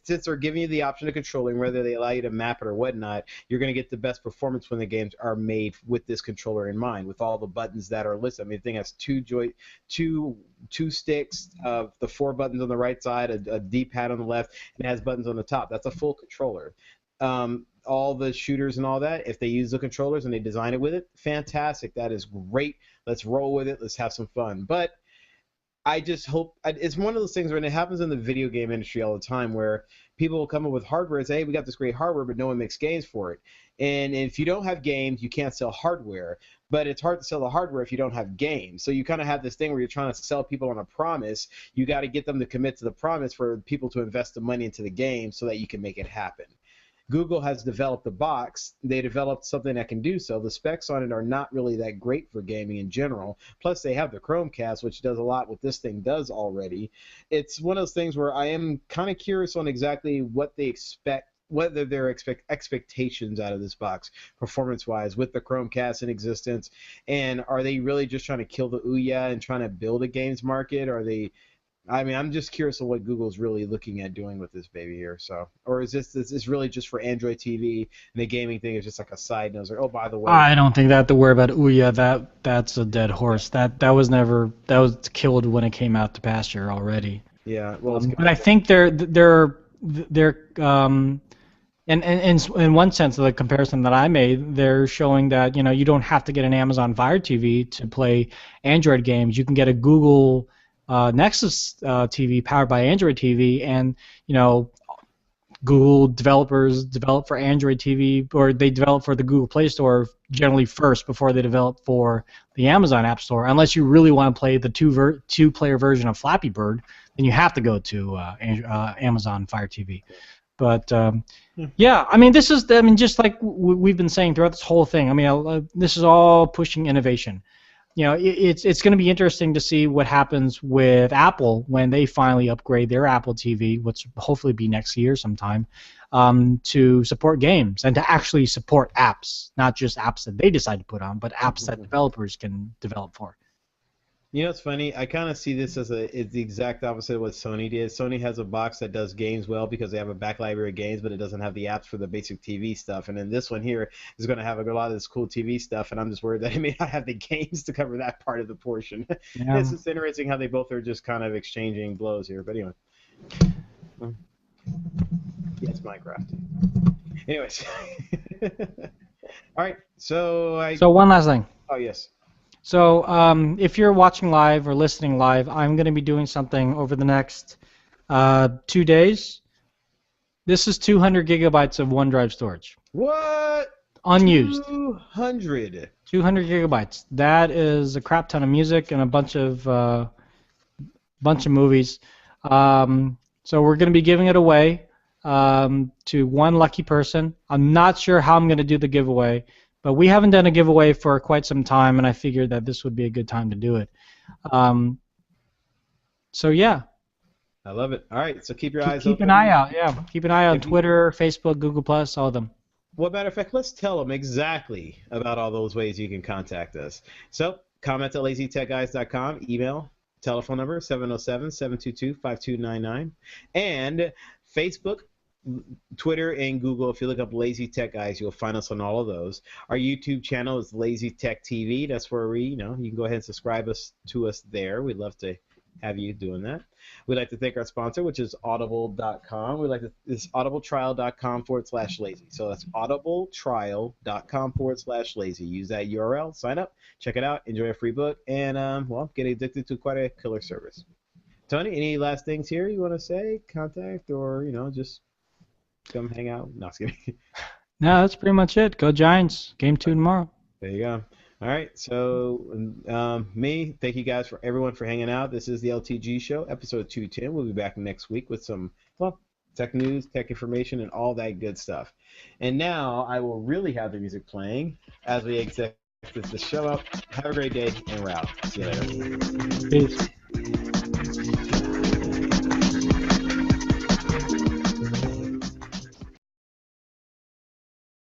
since they're giving you the option of controlling, whether they allow you to map it or whatnot, you're going to get the best performance when the games are made with this controller in mind, with all the buttons that are listed. I mean, the thing has two sticks, the 4 buttons on the right side, a D-pad on the left, and it has buttons on the top. That's a full controller. All the shooters and all that, if they use the controllers and they design it with it, fantastic. That is great. Let's roll with it. Let's have some fun. But I just hope it's one of those things where it happens in the video game industry all the time where people will come up with hardware and say, hey, we got this great hardware, but no one makes games for it. And if you don't have games, you can't sell hardware. But it's hard to sell the hardware if you don't have games. So you kind of have this thing where you're trying to sell people on a promise. You got to get them to commit to the promise for people to invest the money into the game so that you can make it happen. Google has developed a box. They developed something that can do so. The specs on it are not really that great for gaming in general. Plus, they have the Chromecast, which does a lot what this thing does already. It's one of those things where I am kind of curious on exactly what they expect, whether their expectations out of this box, performance-wise, with the Chromecast in existence. And are they really just trying to kill the Ouya and trying to build a games market? Are they... I mean, I'm just curious of what Google's really looking at doing with this baby here. So, or is this really just for Android TV, and the gaming thing is just like a side note? Like, oh, by the way, I don't think they have to worry about Ouya. That's a dead horse. That was killed when it came out to pasture already. Yeah, well, but I think they're in one sense, the comparison that I made, they're showing that you don't have to get an Amazon Fire TV to play Android games. You can get a Google Nexus TV powered by Android TV, and Google developers develop for Android TV, or they develop for the Google Play Store generally first before they develop for the Amazon App Store. Unless you really want to play the two-player version of Flappy Bird, then you have to go to Amazon Fire TV. But yeah, I mean, just like we've been saying throughout this whole thing. I mean, this is all pushing innovation. It's going to be interesting to see what happens with Apple when they finally upgrade their Apple TV, which will hopefully be next year sometime, to support games and to actually support apps, not just apps that they decide to put on, but apps that developers can develop for. You know, it's funny. I kind of see this as it's the exact opposite of what Sony did. Sony has a box that does games well because they have a back library of games, but it doesn't have the apps for the basic TV stuff. And then this one here is going to have a lot of this cool TV stuff, and I'm just worried that it may not have the games to cover that part of the portion. Yeah. It's just interesting how they both are just kind of exchanging blows here. But anyway. Yes, Minecraft. Anyways. All right. So one last thing. Oh, yes. So if you're watching live or listening live, I'm going to be doing something over the next 2 days. This is 200 gigabytes of OneDrive storage. What? Unused. 200. 200 gigabytes. That is a crap ton of music and a bunch of movies. So we're going to be giving it away to one lucky person. I'm not sure how I'm going to do the giveaway. But we haven't done a giveaway for quite some time, and I figured that this would be a good time to do it. So yeah. I love it. All right, so keep your eyes open. Keep an eye out, yeah. Keep an eye on Twitter, Facebook, Google+, all of them. Well, matter of fact, let's tell them exactly about all those ways you can contact us. So comment at lazytechguys.com, email, telephone number 707-722-5299, and Facebook, Twitter and Google. If you look up Lazy Tech Guys, you'll find us on all of those. Our YouTube channel is Lazy Tech TV. That's where we, you can go ahead and subscribe to us there. We'd love to have you doing that. We'd like to thank our sponsor, which is audible.com. It's audibletrial.com/lazy. So that's audibletrial.com/lazy. Use that URL, sign up, check it out, enjoy a free book, and get addicted to quite a killer service. Tony, any last things here you want to say? Contact or just come hang out? No, just kidding. No, that's pretty much it. Go Giants. Game 2 tomorrow. There you go. All right, so thank you guys everyone for hanging out. This is the LTG Show, episode 210. We'll be back next week with some tech news, tech information, and all that good stuff. And now I will really have the music playing as we exit the show up. Have a great day, and we're out. See you later. Peace.